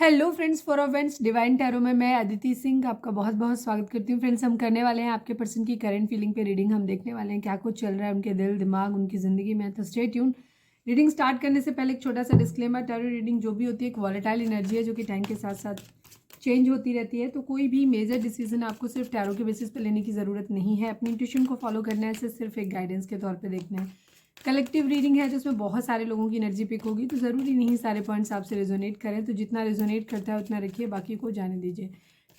Hello friends, for friends divine tarot में मैं अदिति सिंह आपका बहुत बहुत स्वागत करती हूँ। फ्रेंड्स, हम करने वाले हैं आपके पर्सन की करंट फीलिंग पे रीडिंग। हम देखने वाले हैं क्या कुछ चल रहा है उनके दिल दिमाग उनकी ज़िंदगी में। तो स्टे ट्यून। रीडिंग स्टार्ट करने से पहले एक छोटा सा डिस्क्लेमर, टैरो रीडिंग जो भी होती है एक वॉलेटाइल एनर्जी है जो कि टाइम के साथ साथ चेंज होती रहती है। तो कोई भी मेजर डिसीजन आपको सिर्फ टैरो के बेसिस पे लेने की ज़रूरत नहीं है। अपनी इंट्यूशन को फॉलो करना है, इसे सिर्फ एक गाइडेंस के तौर पे देखना है। कलेक्टिव रीडिंग है जिसमें बहुत सारे लोगों की एनर्जी पिक होगी, तो ज़रूरी नहीं सारे पॉइंट्स आपसे रेजोनेट करें। तो जितना रेजोनेट करता है उतना रखिए, बाकी को जाने दीजिए।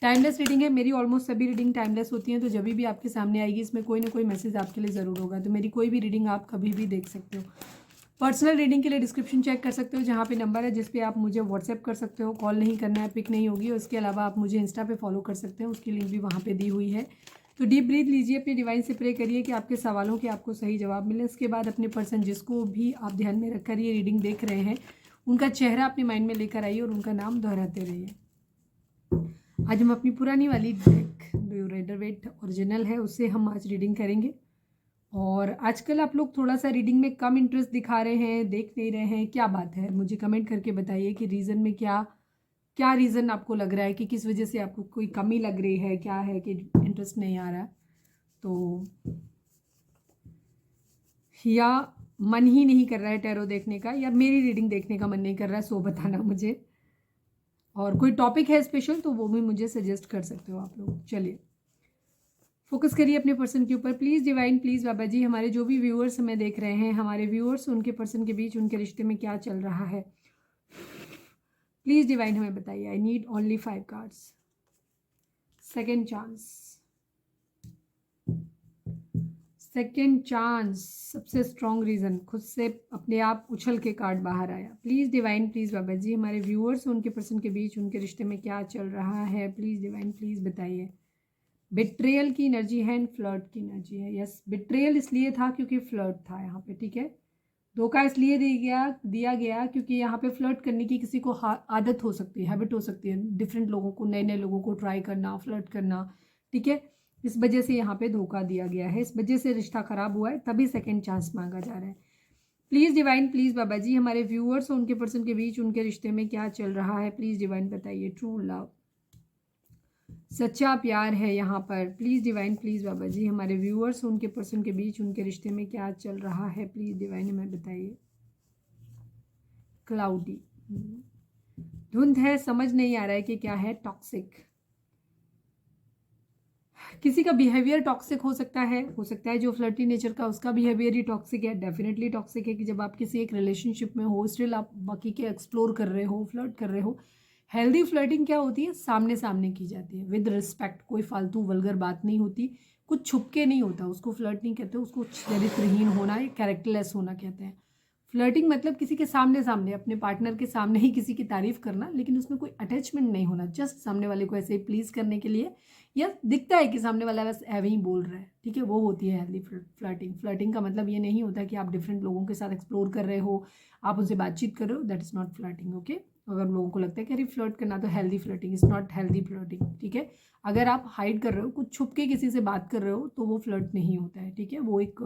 टाइमलेस रीडिंग है, मेरी ऑलमोस्ट सभी रीडिंग टाइमलेस होती हैं। तो जब भी आपके सामने आएगी इसमें कोई ना कोई मैसेज आपके लिए ज़रूर होगा। तो मेरी कोई भी रीडिंग आप कभी भी देख सकते हो। पर्सनल रीडिंग के लिए डिस्क्रिप्शन चेक कर सकते हो, जहाँ पे नंबर है जिस पे आप मुझे व्हाट्सएप कर सकते हो। कॉल नहीं करना है, पिक नहीं होगी। और उसके अलावा आप मुझे इंस्टा पे फॉलो कर सकते हो, उसकी लिंक भी वहाँ पे दी हुई है। तो डीप ब्रीथ लीजिए, अपने डिवाइन से प्रे करिए कि आपके सवालों के आपको सही जवाब मिले। उसके बाद अपने पर्सन जिसको भी आप ध्यान में रखकर ये रीडिंग देख रहे हैं उनका चेहरा अपने माइंड में लेकर आइए और उनका नाम दोहराते रहिए। आज हम अपनी पुरानी वाली डेक जो रेडर वेट ओरिजिनल है उससे हम आज रीडिंग करेंगे। और आजकल आप लोग थोड़ा सा रीडिंग में कम इंटरेस्ट दिखा रहे हैं, देख नहीं रहे हैं, क्या बात है? मुझे कमेंट करके बताइए कि रीज़न में क्या क्या रीज़न आपको लग रहा है कि किस वजह से आपको कोई कमी लग रही है, क्या है कि इंटरेस्ट नहीं आ रहा। तो या मन ही नहीं कर रहा है टैरो देखने का, या मेरी रीडिंग देखने का मन नहीं कर रहा है, सो बताना मुझे। और कोई टॉपिक है स्पेशल तो वो भी मुझे सजेस्ट कर सकते हो आप लोग। चलिए फोकस करिए अपने पर्सन के ऊपर। प्लीज़ डिवाइन, प्लीज़ बाबा जी, हमारे जो भी व्यूअर्स हमें देख रहे हैं, हमारे व्यूअर्स उनके पर्सन के बीच उनके रिश्ते में क्या चल रहा है, प्लीज़ डिवाइन हमें बताइए। आई need only 5 cards. Second chance, second chance, सबसे स्ट्रॉन्ग रीज़न, खुद से अपने आप उछल के कार्ड बाहर आया। प्लीज़ डिवाइन, प्लीज़ बाबा जी, हमारे व्यूअर्स उनके पर्सन के बीच उनके रिश्ते में क्या चल रहा है, प्लीज़ डिवाइन, प्लीज़ बताइए। बिट्रेयल की एनर्जी है एंड फ्लर्ट की एनर्जी है। यस, बिट्रेयल इसलिए था क्योंकि फ्लर्ट था यहाँ पे, ठीक है। धोखा इसलिए दिया गया क्योंकि यहाँ पे फ्लर्ट करने की किसी को आदत हो सकती है, हैबिट हो सकती है, डिफरेंट लोगों को, नए नए लोगों को ट्राई करना, फ्लर्ट करना, ठीक है। इस वजह से यहाँ पे धोखा दिया गया है, इस वजह से रिश्ता खराब हुआ है, तभी सेकेंड चांस मांगा जा रहा है। प्लीज़ डिवाइन, प्लीज़ बाबा जी, हमारे व्यूअर्स और उनके पर्सन के बीच उनके रिश्ते में क्या चल रहा है, प्लीज़ डिवाइन बताइए। ट्रू लव, सच्चा प्यार है यहाँ पर। प्लीज़ डिवाइन, प्लीज़ बाबा जी, हमारे व्यूअर्स उनके पर्सन के बीच उनके रिश्ते में क्या चल रहा है, प्लीज़ डिवाइन हमें बताइए। क्लाउडी, धुंध है, समझ नहीं आ रहा है कि क्या है। टॉक्सिक, किसी का बिहेवियर टॉक्सिक हो सकता है जो फ्लर्टी नेचर का उसका बिहेवियर ही टॉक्सिक है। डेफिनेटली टॉक्सिक है कि जब आप किसी एक रिलेशनशिप में हो, स्टिल आप बाकी के एक्सप्लोर कर रहे हो, फ्लर्ट कर रहे हो। हेल्दी फ्लर्टिंग क्या होती है? सामने सामने की जाती है, विद रिस्पेक्ट, कोई फालतू वल्गर बात नहीं होती, कुछ छुप के नहीं होता। उसको फ्लर्ट नहीं कहते, उसको चरित्रहीन होना या कैरेक्टरलेस होना कहते हैं। फ्लर्टिंग मतलब किसी के सामने सामने, अपने पार्टनर के सामने ही किसी की तारीफ करना, लेकिन उसमें कोई अटैचमेंट नहीं होना, जस्ट सामने वाले को ऐसे ही प्लीज करने के लिए, या दिखता है कि सामने वाला बस ऐवे ही बोल रहा है, ठीक है, वो होती है हेल्दी फ्लर्टिंग। फ्लर्टिंग का मतलब ये नहीं होता कि आप डिफरेंट लोगों के साथ एक्सप्लोर कर रहे हो, आप उनसे बातचीत कर रहे हो, that is not flirting, okay. अगर लोगों को लगता है कि अरे फ्लर्ट करना तो healthy flirting, is not healthy flirting, ठीक है। अगर आप हाइड कर रहे हो, कुछ छुप के किसी से बात कर रहे हो, तो वो फ्लर्ट नहीं होता है, ठीक है। वो एक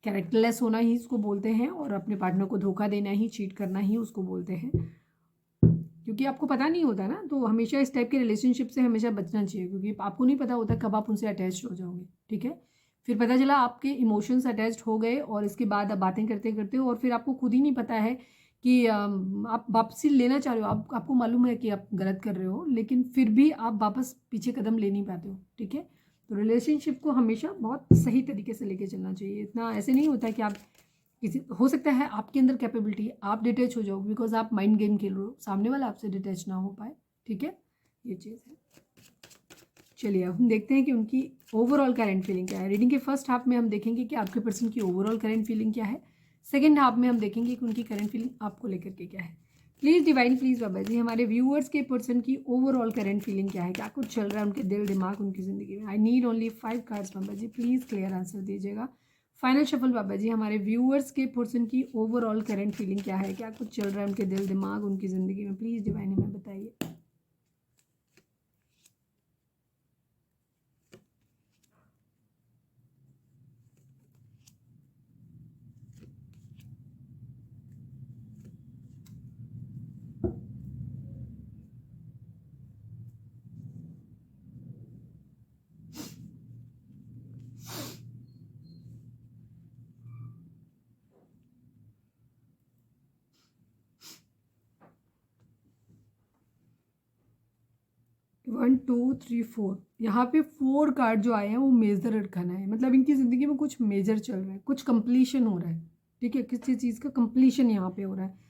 कैरेक्टरलेस होना ही इसको बोलते हैं, और अपने पार्टनर को धोखा देना ही, चीट करना ही उसको बोलते हैं। क्योंकि आपको पता नहीं होता ना, तो हमेशा इस टाइप के रिलेशनशिप से हमेशा बचना चाहिए, क्योंकि आपको नहीं पता होता कब आप उनसे अटैच हो जाओगे, ठीक है। फिर पता चला आपके इमोशंस अटैच्ड हो गए, और इसके बाद आप बातें करते करते हो, और फिर आपको खुद ही नहीं पता है कि आप वापसी लेना चाह रहे हो, आपको मालूम है कि आप गलत कर रहे हो, लेकिन फिर भी आप वापस पीछे कदम ले नहीं पाते हो, ठीक है। तो रिलेशनशिप को हमेशा बहुत सही तरीके से लेके चलना चाहिए। इतना ऐसे नहीं होता कि आप किसी, हो सकता है आपके अंदर कैपेबिलिटी है, आप डिटैच हो जाओ बिकॉज आप माइंड गेम खेल रहे हो, सामने वाला आपसे डिटैच ना हो पाए, ठीक है। ये चीज़ है। चलिए अब हम देखते हैं कि उनकी ओवरऑल करंट फीलिंग क्या है। रीडिंग के फर्स्ट हाफ में हम देखेंगे कि आपके पर्सन की ओवरऑल करंट फीलिंग क्या है। सेकेंड हाफ में हम देखेंगे कि उनकी करंट फीलिंग आपको लेकर के क्या है। प्लीज़ डिवाइन, प्लीज़ बाबा जी, हमारे व्यूअर्स के पर्सन की ओवरऑल करंट फीलिंग क्या है, क्या कुछ चल रहा है उनके दिल दिमाग उनकी ज़िंदगी में। आई नीड ओनली 5 कार्ड्स बाबा जी, प्लीज़ क्लियर आंसर दीजिएगा। फाइनल शफल बाबा जी, हमारे व्यूअर्स के पर्सन की ओवरऑल करंट फीलिंग क्या है, क्या कुछ चल रहा है उनके दिल दिमाग उनकी ज़िंदगी में, प्लीज़ डिवाइन हमें बताइए। 1 2 3 4, यहाँ पे 4 कार्ड जो आए हैं वो मेजर अरकाना है, मतलब इनकी ज़िंदगी में कुछ मेजर चल रहा है, कुछ कंप्लीशन हो रहा है, ठीक है, किसी चीज़ का कंप्लीशन यहाँ पे हो रहा है।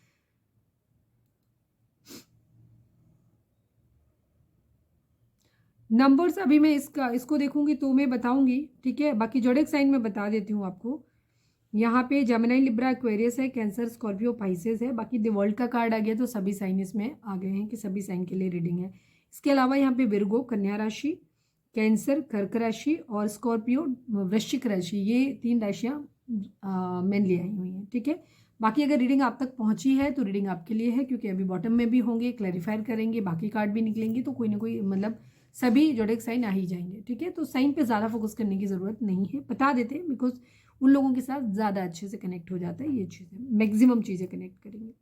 नंबर्स अभी मैं इसको देखूंगी तो मैं बताऊंगी, ठीक है। बाकी जोडिक साइन में बता देती हूँ आपको। यहाँ पे जेमिनी, लिब्रा, एक्वेरियस है, कैंसर, स्कॉर्पियो, पाइसेस है। बाकी द वर्ल्ड का कार्ड आ गया तो सभी साइन इसमें आ गए हैं कि सभी साइन के लिए रीडिंग है। इसके अलावा यहाँ पे विर्गो, कन्या राशि, कैंसर, कर्क राशि और स्कॉर्पियो, वृश्चिक राशि, ये 3 राशियाँ मेनली आई हुई हैं, ठीक है। बाकी अगर रीडिंग आप तक पहुंची है तो रीडिंग आपके लिए है, क्योंकि अभी बॉटम में भी होंगे, क्लैरिफायर करेंगे, बाकी कार्ड भी निकलेंगे, तो कोई ना कोई मतलब सभी जोडिक साइन आ ही जाएंगे, ठीक है। तो साइन पे ज़्यादा फोकस करने की ज़रूरत नहीं है, बता देते हैं बिकॉज उन लोगों के साथ ज़्यादा अच्छे से कनेक्ट हो जाता है। ये चीज़ें मैक्सिमम चीज़ें कनेक्ट करेंगे।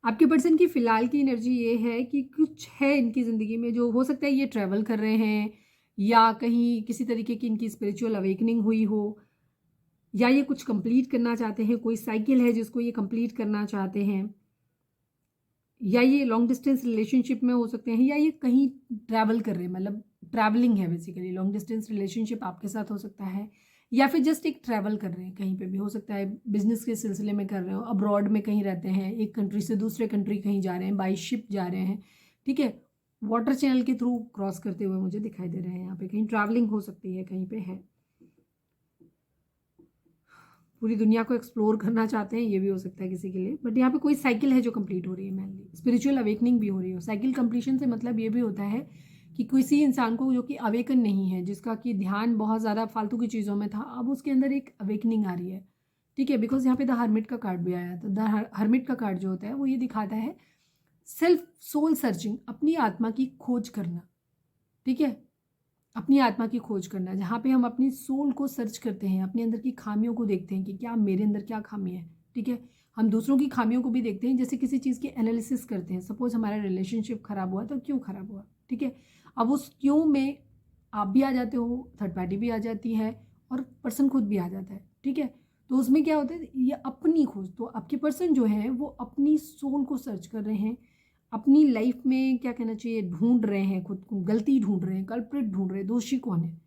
आपके पर्सन की फ़िलहाल की एनर्जी ये है कि कुछ है इनकी ज़िंदगी में, जो हो सकता है ये ट्रैवल कर रहे हैं या कहीं किसी तरीके की इनकी स्पिरिचुअल अवेकनिंग हुई हो, या ये कुछ कंप्लीट करना चाहते हैं, कोई साइकिल है जिसको ये कंप्लीट करना चाहते हैं, या ये लॉन्ग डिस्टेंस रिलेशनशिप में हो सकते हैं, या ये कहीं ट्रैवल कर रहे हैं, मतलब ट्रैवलिंग है बेसिकली। लॉन्ग डिस्टेंस रिलेशनशिप आपके साथ हो सकता है, या फिर जस्ट एक ट्रैवल कर रहे हैं, कहीं पे भी हो सकता है, बिजनेस के सिलसिले में कर रहे हो, अब्रॉड में कहीं रहते हैं, एक कंट्री से दूसरे कंट्री कहीं जा रहे हैं, बाई शिप जा रहे हैं, ठीक है। वाटर चैनल के थ्रू क्रॉस करते हुए मुझे दिखाई दे रहे हैं, यहाँ पे कहीं ट्रैवलिंग हो सकती है, कहीं पे है, पूरी दुनिया को एक्सप्लोर करना चाहते हैं, ये भी हो सकता है किसी के लिए। बट यहाँ पे कोई साइकिल है जो कंप्लीट हो रही है, मेनली स्पिरिचुअल अवेकनिंग भी हो रही है। साइकिल कंप्लीशन से मतलब ये भी होता है कि किसी इंसान को जो कि अवेकन नहीं है, जिसका कि ध्यान बहुत ज़्यादा फालतू की चीज़ों में था, अब उसके अंदर एक अवेकनिंग आ रही है, ठीक है। बिकॉज यहाँ पे द हर्मिट का कार्ड भी आया, तो द हर्मिट का कार्ड जो होता है वो ये दिखाता है सेल्फ सोल सर्चिंग, अपनी आत्मा की खोज करना, ठीक है। अपनी आत्मा की खोज करना, जहाँ पे हम अपनी सोल को सर्च करते हैं, अपने अंदर की खामियों को देखते हैं कि क्या मेरे अंदर क्या खामी है, ठीक है। हम दूसरों की खामियों को भी देखते हैं, जैसे किसी चीज़ की एनालिसिस करते हैं। सपोज हमारा रिलेशनशिप खराब हुआ तो क्यों खराब हुआ, ठीक है। अब उस क्यों में आप भी आ जाते हो, थर्ड पार्टी भी आ जाती है और पर्सन खुद भी आ जाता है, ठीक है। तो उसमें क्या होता है, ये अपनी खोज, तो आपके पर्सन जो है वो अपनी सोल को सर्च कर रहे हैं, अपनी लाइफ में क्या कहना चाहिए, ढूंढ रहे हैं, खुद को गलती ढूंढ रहे हैं, कल्प्रिट ढूंढ रहे हैं, दोषी कौन है,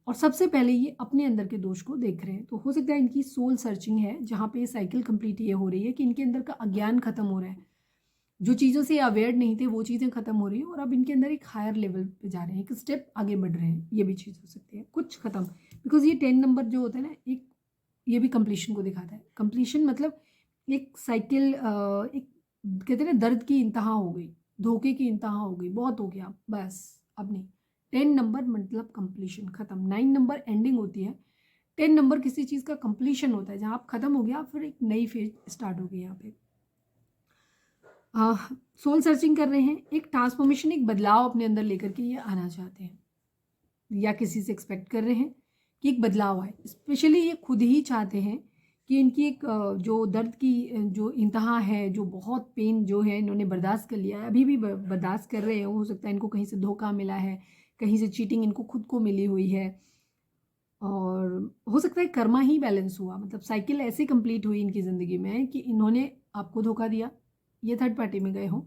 और सबसे पहले ये अपने अंदर के दोष को देख रहे हैं। तो हो सकता है इनकी सोल सर्चिंग है, जहाँ पे ये साइकिल कंप्लीट ये हो रही है कि इनके अंदर का अज्ञान खत्म हो रहा है, जो चीज़ों से अवेयर नहीं थे वो चीज़ें खत्म हो रही है, और अब इनके अंदर एक हायर लेवल पे जा रहे हैं, एक स्टेप आगे बढ़ रहे हैं, ये भी चीज़ हो सकती है, कुछ खत्म। बिकॉज ये 10 नंबर जो होता है ना, एक ये भी कंप्लीशन को दिखाता है। कंप्लीशन मतलब एक साइकिल, एक कहते हैं ना, दर्द की इंतहा हो गई, धोखे की इंतहा हो गई, बहुत हो गया, बस अब नहीं। 10 नंबर मतलब कंप्लीशन, खत्म। 9 नंबर एंडिंग होती है, 10 नंबर किसी चीज़ का कंप्लीशन होता है, जहाँ आप खत्म हो गया, फिर एक नई फेज स्टार्ट हो गई। यहाँ पे सोल सर्चिंग कर रहे हैं, एक ट्रांसफॉर्मेशन, एक बदलाव अपने अंदर लेकर के ये आना चाहते हैं, या किसी से एक्सपेक्ट कर रहे हैं कि एक बदलाव आए। स्पेशली ये खुद ही चाहते हैं कि इनकी एक जो दर्द की जो इंतहा है, जो बहुत पेन जो है इन्होंने बर्दाश्त कर लिया है, अभी भी बर्दाश्त कर रहे हैं, हो सकता है इनको कहीं से धोखा मिला है, कहीं से चीटिंग इनको खुद को मिली हुई है, और हो सकता है कर्मा ही बैलेंस हुआ, मतलब साइकिल ऐसे कंप्लीट हुई इनकी ज़िंदगी में कि इन्होंने आपको धोखा दिया, ये थर्ड पार्टी में गए हो,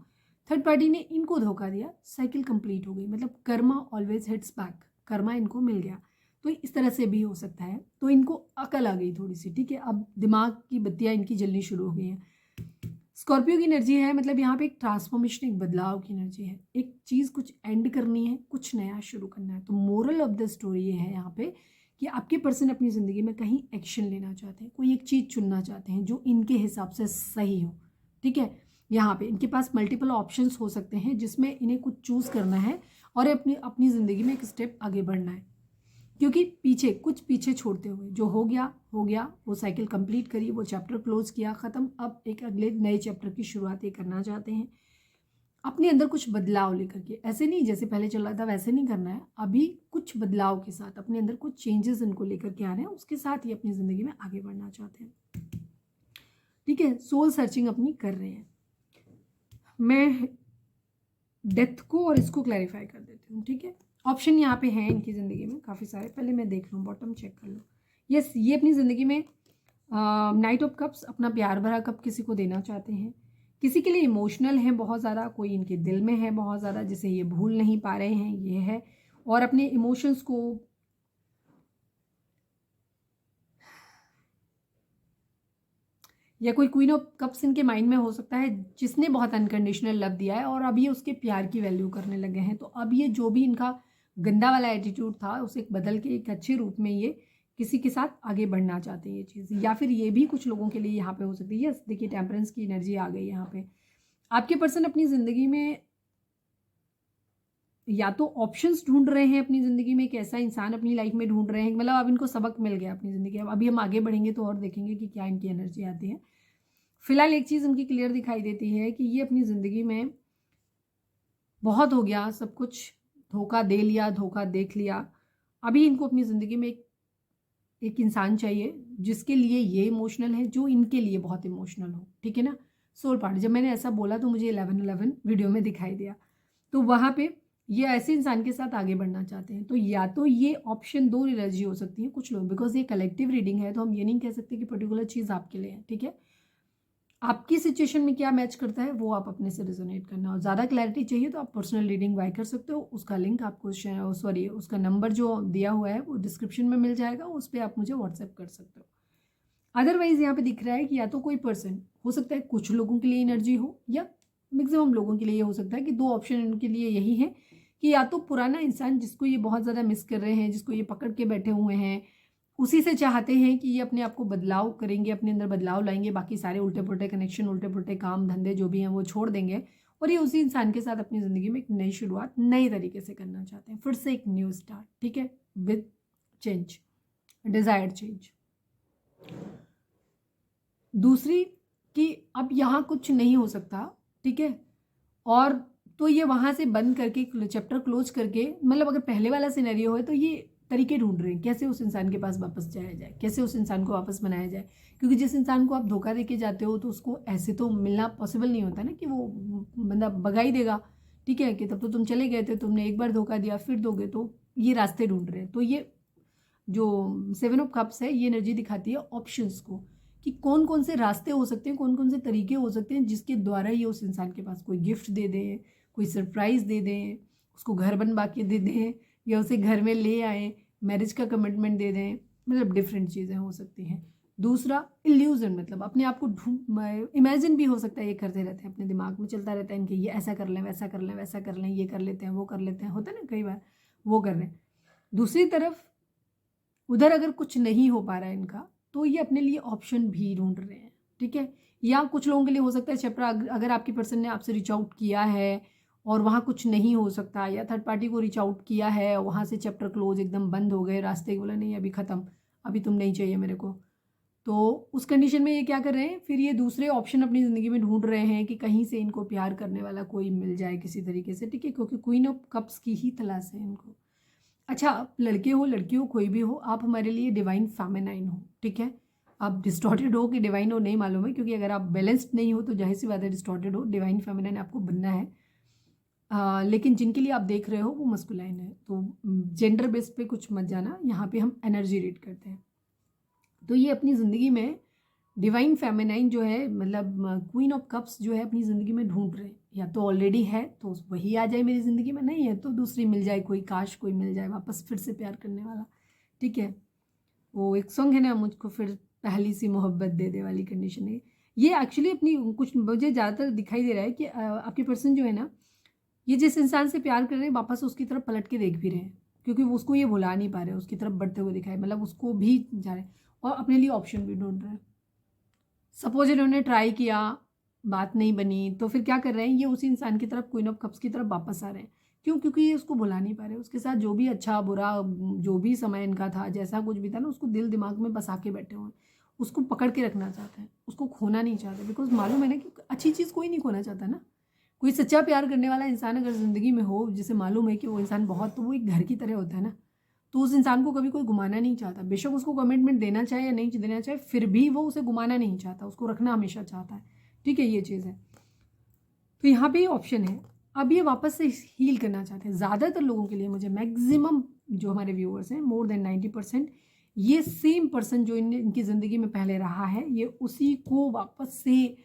थर्ड पार्टी ने इनको धोखा दिया, साइकिल कंप्लीट हो गई, मतलब Karma always hits back, Karma इनको मिल गया। तो इस तरह से भी हो सकता है। तो इनको अकल आ गई थोड़ी सी, ठीक है, अब दिमाग की बत्तियाँ इनकी जलनी शुरू हो गई हैं। स्कॉर्पियो की एनर्जी है, मतलब यहाँ पे एक ट्रांसफॉर्मेशन, एक बदलाव की एनर्जी है, एक चीज़ कुछ एंड करनी है, कुछ नया शुरू करना है। तो मोरल ऑफ द स्टोरी ये है यहाँ पे कि आपके पर्सन अपनी ज़िंदगी में कहीं एक्शन लेना चाहते हैं, कोई एक चीज़ चुनना चाहते हैं जो इनके हिसाब से सही हो, ठीक है। यहाँ पे इनके पास मल्टीपल ऑप्शंस हो सकते हैं, जिसमें इन्हें कुछ चूज़ करना है और अपनी अपनी ज़िंदगी में एक स्टेप आगे बढ़ना है, क्योंकि पीछे छोड़ते हुए जो हो गया, वो साइकिल कंप्लीट करी, वो चैप्टर क्लोज किया, ख़त्म। अब एक अगले नए चैप्टर की शुरुआत ये करना चाहते हैं, अपने अंदर कुछ बदलाव लेकर के। ऐसे नहीं जैसे पहले चल रहा था वैसे नहीं करना है, अभी कुछ बदलाव के साथ अपने अंदर कुछ चेंजेस इनको लेकर के आ रहे हैं, उसके साथ ही अपनी ज़िंदगी में आगे बढ़ना चाहते हैं, ठीक है। सोल सर्चिंग अपनी कर रहे हैं। मैं डेथ को और इसको क्लैरिफाई कर देती हूँ, ठीक है। ऑप्शन यहाँ पे हैं इनकी ज़िंदगी में काफ़ी सारे, पहले मैं देख लूँ, बॉटम चेक कर लो। यस, ये अपनी ज़िंदगी में नाइट ऑफ कप्स, अपना प्यार भरा कप किसी को देना चाहते हैं, किसी के लिए इमोशनल है बहुत ज़्यादा, कोई इनके दिल में है बहुत ज़्यादा जिसे ये भूल नहीं पा रहे हैं, ये है। और अपने इमोशंस को या कोई क्वीन ऑफ कप्स इनके माइंड में हो सकता है जिसने बहुत अनकंडीशनल लव दिया है और अब ये उसके प्यार की वैल्यू करने लगे हैं। तो अब ये जो भी इनका गंदा वाला एटीट्यूड था उसे बदल के एक अच्छे रूप में ये किसी के साथ आगे बढ़ना चाहते हैं ये चीज़। या फिर ये भी कुछ लोगों के लिए यहाँ पे हो सकती है। यस, देखिए टेम्परेंस की एनर्जी आ गई यहाँ पे। आपके पर्सन अपनी ज़िंदगी में या तो ऑप्शंस ढूंढ रहे हैं अपनी ज़िंदगी में, एक ऐसा इंसान अपनी लाइफ में ढूंढ रहे हैं, मतलब अब इनको सबक मिल गया अपनी ज़िंदगी। अब अभी हम आगे बढ़ेंगे तो और देखेंगे कि क्या इनकी एनर्जी आती है। फिलहाल एक चीज़ उनकी क्लियर दिखाई देती है कि ये अपनी ज़िंदगी में बहुत हो गया सब कुछ, धोखा दे लिया, धोखा देख लिया। अभी इनको अपनी ज़िंदगी में एक इंसान चाहिए जिसके लिए ये इमोशनल है, जो इनके लिए बहुत इमोशनल हो, ठीक है ना। सोल पार्ट, जब मैंने ऐसा बोला तो मुझे 11-11 वीडियो में दिखाई दिया। तो वहाँ पे ये ऐसे इंसान के साथ आगे बढ़ना चाहते हैं। तो या तो ये ऑप्शन 2 एनर्जी हो सकती है कुछ लोग, बिकॉज ये कलेक्टिव रीडिंग है तो हम ये नहीं कह सकते कि पर्टिकुलर चीज़ आपके लिए है, ठीक है। आपकी सिचुएशन में क्या मैच करता है वो आप अपने से रिजोनेट करना। और ज़्यादा क्लैरिटी चाहिए तो आप पर्सनल रीडिंग बाय कर सकते हो। उसका लिंक आपको सॉरी उसका नंबर जो दिया हुआ है वो डिस्क्रिप्शन में मिल जाएगा, उस पर आप मुझे व्हाट्सएप कर सकते हो। अदरवाइज यहाँ पे दिख रहा है कि या तो कोई पर्सन हो सकता है, कुछ लोगों के लिए एनर्जी हो या मैक्सिमम लोगों के लिए ये हो सकता है कि 2 ऑप्शन इनके लिए यही है कि या तो पुराना इंसान जिसको ये बहुत ज़्यादा मिस कर रहे हैं, जिसको ये पकड़ के बैठे हुए हैं, उसी से चाहते हैं कि ये अपने आप को बदलाव करेंगे, अपने अंदर बदलाव लाएंगे, बाकी सारे उल्टे पुल्टे कनेक्शन, उल्टे पुल्टे काम धंधे जो भी हैं वो छोड़ देंगे और ये उसी इंसान के साथ अपनी ज़िंदगी में एक नई शुरुआत नए तरीके से करना चाहते हैं, फिर से एक न्यू स्टार्ट, ठीक है, विद चेंज, डिज़ायर्ड चेंज। दूसरी कि अब यहाँ कुछ नहीं हो सकता, ठीक है, और तो ये वहाँ से बंद करके चैप्टर क्लोज करके, मतलब अगर पहले वाला सिनेरियो है तो ये तरीके ढूंढ रहे हैं कैसे उस इंसान के पास वापस जाया जाए, कैसे उस इंसान को वापस बनाया जाए। क्योंकि जिस इंसान को आप धोखा देके जाते हो तो उसको ऐसे तो मिलना पॉसिबल नहीं होता ना कि वो बंदा भगा ही देगा, ठीक है, कि तब तो तुम चले गए थे, तुमने एक बार धोखा दिया फिर दोगे, तो ये रास्ते ढूंढ रहे हैं। तो ये जो 7 ऑफ कप्स है ये एनर्जी दिखाती है ऑप्शंस को, कि कौन कौन से रास्ते हो सकते हैं, कौन कौन से तरीके हो सकते हैं जिसके द्वारा ये उस इंसान के पास कोई गिफ्ट दे दें, कोई सरप्राइज़ दे दें, उसको घर बनवा के दे दें या उसे घर में ले आए, मैरिज का कमिटमेंट दे दें, मतलब डिफरेंट चीज़ें हो सकती हैं। दूसरा इल्यूजन, मतलब अपने आप को इमेजिन भी हो सकता है, ये करते रहते हैं, अपने दिमाग में चलता रहता है इनके, ये ऐसा कर लें, वैसा कर लें, वैसा कर लें, ये कर लेते हैं, वो कर लेते हैं, होता है ना कई बार वो कर रहे हैं। दूसरी तरफ उधर अगर कुछ नहीं हो पा रहा है इनका तो ये अपने लिए ऑप्शन भी ढूंढ रहे हैं, ठीक है। या कुछ लोगों के लिए हो सकता है चैप्टर, अगर आपकी पर्सन ने आपसे रीच आउट किया है और वहाँ कुछ नहीं हो सकता, या थर्ड पार्टी को रीच आउट किया है, वहाँ से चैप्टर क्लोज एकदम बंद हो गए, रास्ते बोला नहीं अभी ख़त्म, अभी तुम नहीं चाहिए मेरे को, तो उस कंडीशन में ये क्या कर रहे हैं, फिर ये दूसरे ऑप्शन अपनी ज़िंदगी में ढूंढ रहे हैं कि कहीं से इनको प्यार करने वाला कोई मिल जाए किसी तरीके से, ठीक है, क्योंकि क्वीन ऑफ कप्स की ही तलाश है इनको। अच्छा, आप लड़के हो लड़की हो कोई भी हो, आप हमारे लिए डिवाइन फेमिनाइन हो, ठीक है। आप डिस्टॉर्टेड हो कि डिवाइन हो नहीं मालूम है, क्योंकि अगर आप बैलेंस्ड नहीं हो तो जाहिर सी बात है डिस्टॉर्टेड हो, डिवाइन फेमिनाइन आपको बनना है। लेकिन जिनके लिए आप देख रहे हो वो मस्कुलाइन है, तो जेंडर बेस पे कुछ मत जाना, यहाँ पे हम एनर्जी रीड करते हैं। तो ये अपनी ज़िंदगी में डिवाइन फेमिनाइन जो है, मतलब क्वीन ऑफ कप्स जो है अपनी ज़िंदगी में ढूंढ रहे हैं, या तो ऑलरेडी है तो वही आ जाए मेरी ज़िंदगी में, नहीं है तो दूसरी मिल जाए, कोई काश कोई मिल जाए वापस फिर से प्यार करने वाला, ठीक है। वो एक सॉन्ग है ना, मुझको फिर पहली सी मोहब्बत दे दे वाली कंडीशन है। ये एक्चुअली अपनी कुछ मुझे ज़्यादातर दिखाई दे रहा है कि आपके पर्सन जो है ना, ये जिस इंसान से प्यार कर रहे हैं वापस उसकी तरफ पलट के देख भी रहे हैं, क्योंकि वो उसको ये भुला नहीं पा रहे, उसकी तरफ बढ़ते हुए दिखाए, मतलब उसको भी जा रहे हैं और अपने लिए ऑप्शन भी ढूंढ रहे हैं। सपोज इन्होंने ट्राई किया, बात नहीं बनी, तो फिर क्या कर रहे हैं, ये उसी इंसान की तरफ, क्वीन ऑफ कप्स की तरफ वापस आ रहे हैं। क्यों? क्योंकि ये उसको भुला नहीं पा रहे, उसके साथ जो भी अच्छा बुरा जो भी समय इनका था, जैसा कुछ भी था ना, उसको दिल दिमाग में बसा के बैठे हुए हैं, उसको पकड़ के रखना चाहते हैं, उसको खोना नहीं चाहते, बिकॉज मालूम है ना कि अच्छी चीज़ कोई नहीं खोना चाहता ना। कोई सच्चा प्यार करने वाला इंसान अगर ज़िंदगी में हो, जिसे मालूम है कि वो इंसान बहुत, तो वो एक घर की तरह होता है ना, तो उस इंसान को कभी कोई घुमाना नहीं चाहता, बेशक उसको कमिटमेंट देना चाहे या नहीं देना चाहे, फिर भी वो उसे घुमाना नहीं चाहता, उसको रखना हमेशा चाहता है, ठीक है, ये चीज़ है। तो यहाँ पे ऑप्शन है, अब ये वापस से हील करना चाहते हैं। ज़्यादातर लोगों के लिए, मुझे मैक्सिमम जो हमारे व्यूअर्स हैं, मोर देन 90%, ये सेम पर्सन जो इनकी ज़िंदगी में पहले रहा है, ये उसी को वापस से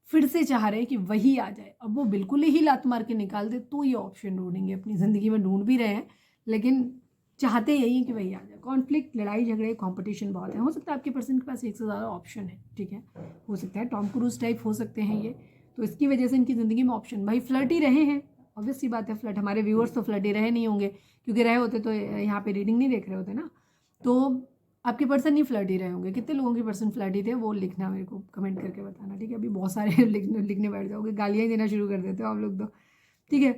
फिर से चाह रहे हैं कि वही आ जाए। अब वो बिल्कुल ही लात मार के निकाल दे तो ये ऑप्शन ढूंढेंगे, अपनी ज़िंदगी में ढूंढ भी रहे हैं, लेकिन चाहते यही है कि वही आ जाए। कॉन्फ्लिक्ट, लड़ाई झगड़े, कंपटीशन बहुत है। हो सकता है आपके पर्सन के पास एक से ज़्यादा ऑप्शन है, ठीक है, हो सकता है टॉम क्रूज टाइप हो सकते हैं ये, तो इसकी वजह से इनकी ज़िंदगी में ऑप्शन, भाई फ्लर्टी रहे हैं, ऑब्वियस सी बात है। फ्लर्ट, हमारे व्यूअर्स तो फ्लर्टी रहे नहीं होंगे, क्योंकि रहे होते तो यहाँ पे रीडिंग नहीं देख रहे होते ना। तो आपके पर्सन ही फ्लर्टी रहे होंगे। कितने लोगों के पर्सन फ्लर्टी थे वो लिखना, मेरे को कमेंट करके बताना, ठीक है। अभी बहुत सारे लिखने बैठ जाओगे, गालियाँ ही देना शुरू कर देते हो आप लोग तो, ठीक है।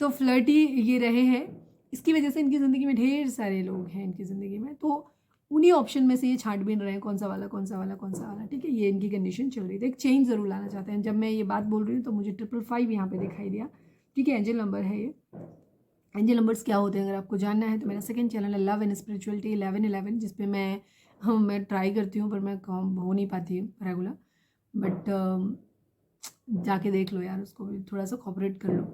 तो फ्लर्टी ये रहे हैं, इसकी वजह से इनकी ज़िंदगी में ढेर सारे लोग हैं इनकी ज़िंदगी में, तो उन्हीं ऑप्शन में से ये छांटबीन रहे हैं कौन सा वाला कौन सा वाला कौन सा वाला, ठीक है। ये इनकी कंडीशन चल रही थी। एक चेंज ज़रूर लाना चाहते हैं। जब मैं ये बात बोल रही हूँ तो मुझे 555 यहाँ पे दिखाई दिया, ठीक है। एंजल नंबर है ये। एंजल नंबर्स क्या होते हैं अगर आपको जानना है तो मेरा सेकंड चैनल है लव एंड स्पिरिचुअलिटी 1111, जिस पे मैं ट्राई करती हूँ, पर मैं हो नहीं पाती रेगुलर, बट जाके देख लो यार, उसको भी थोड़ा सा कॉपरेट कर लो।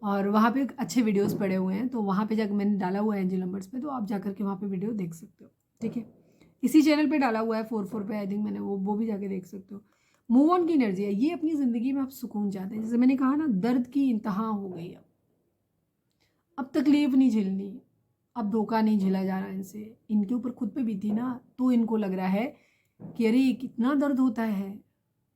और वहाँ पे अच्छे वीडियोस पड़े हुए हैं, तो वहाँ पे जाकर मैंने डाला हुआ है एंजल नंबर्स पे, तो आप जाकर के वहाँ पे वीडियो देख सकते हो, ठीक है। इसी चैनल पे डाला हुआ है 44 पे, आई थिंक मैंने वो भी जाके देख सकते हो। मूव ऑन की एनर्जी है ये। अपनी ज़िंदगी में आप सुकून चाहते हैं, जैसे मैंने कहा ना, दर्द की इंतहा हो गई है, अब तकलीफ नहीं झेलनी, अब धोखा नहीं झेला जा रहा इनसे, इनके ऊपर खुद पे बीती ना, तो इनको लग रहा है कि अरे कितना दर्द होता है।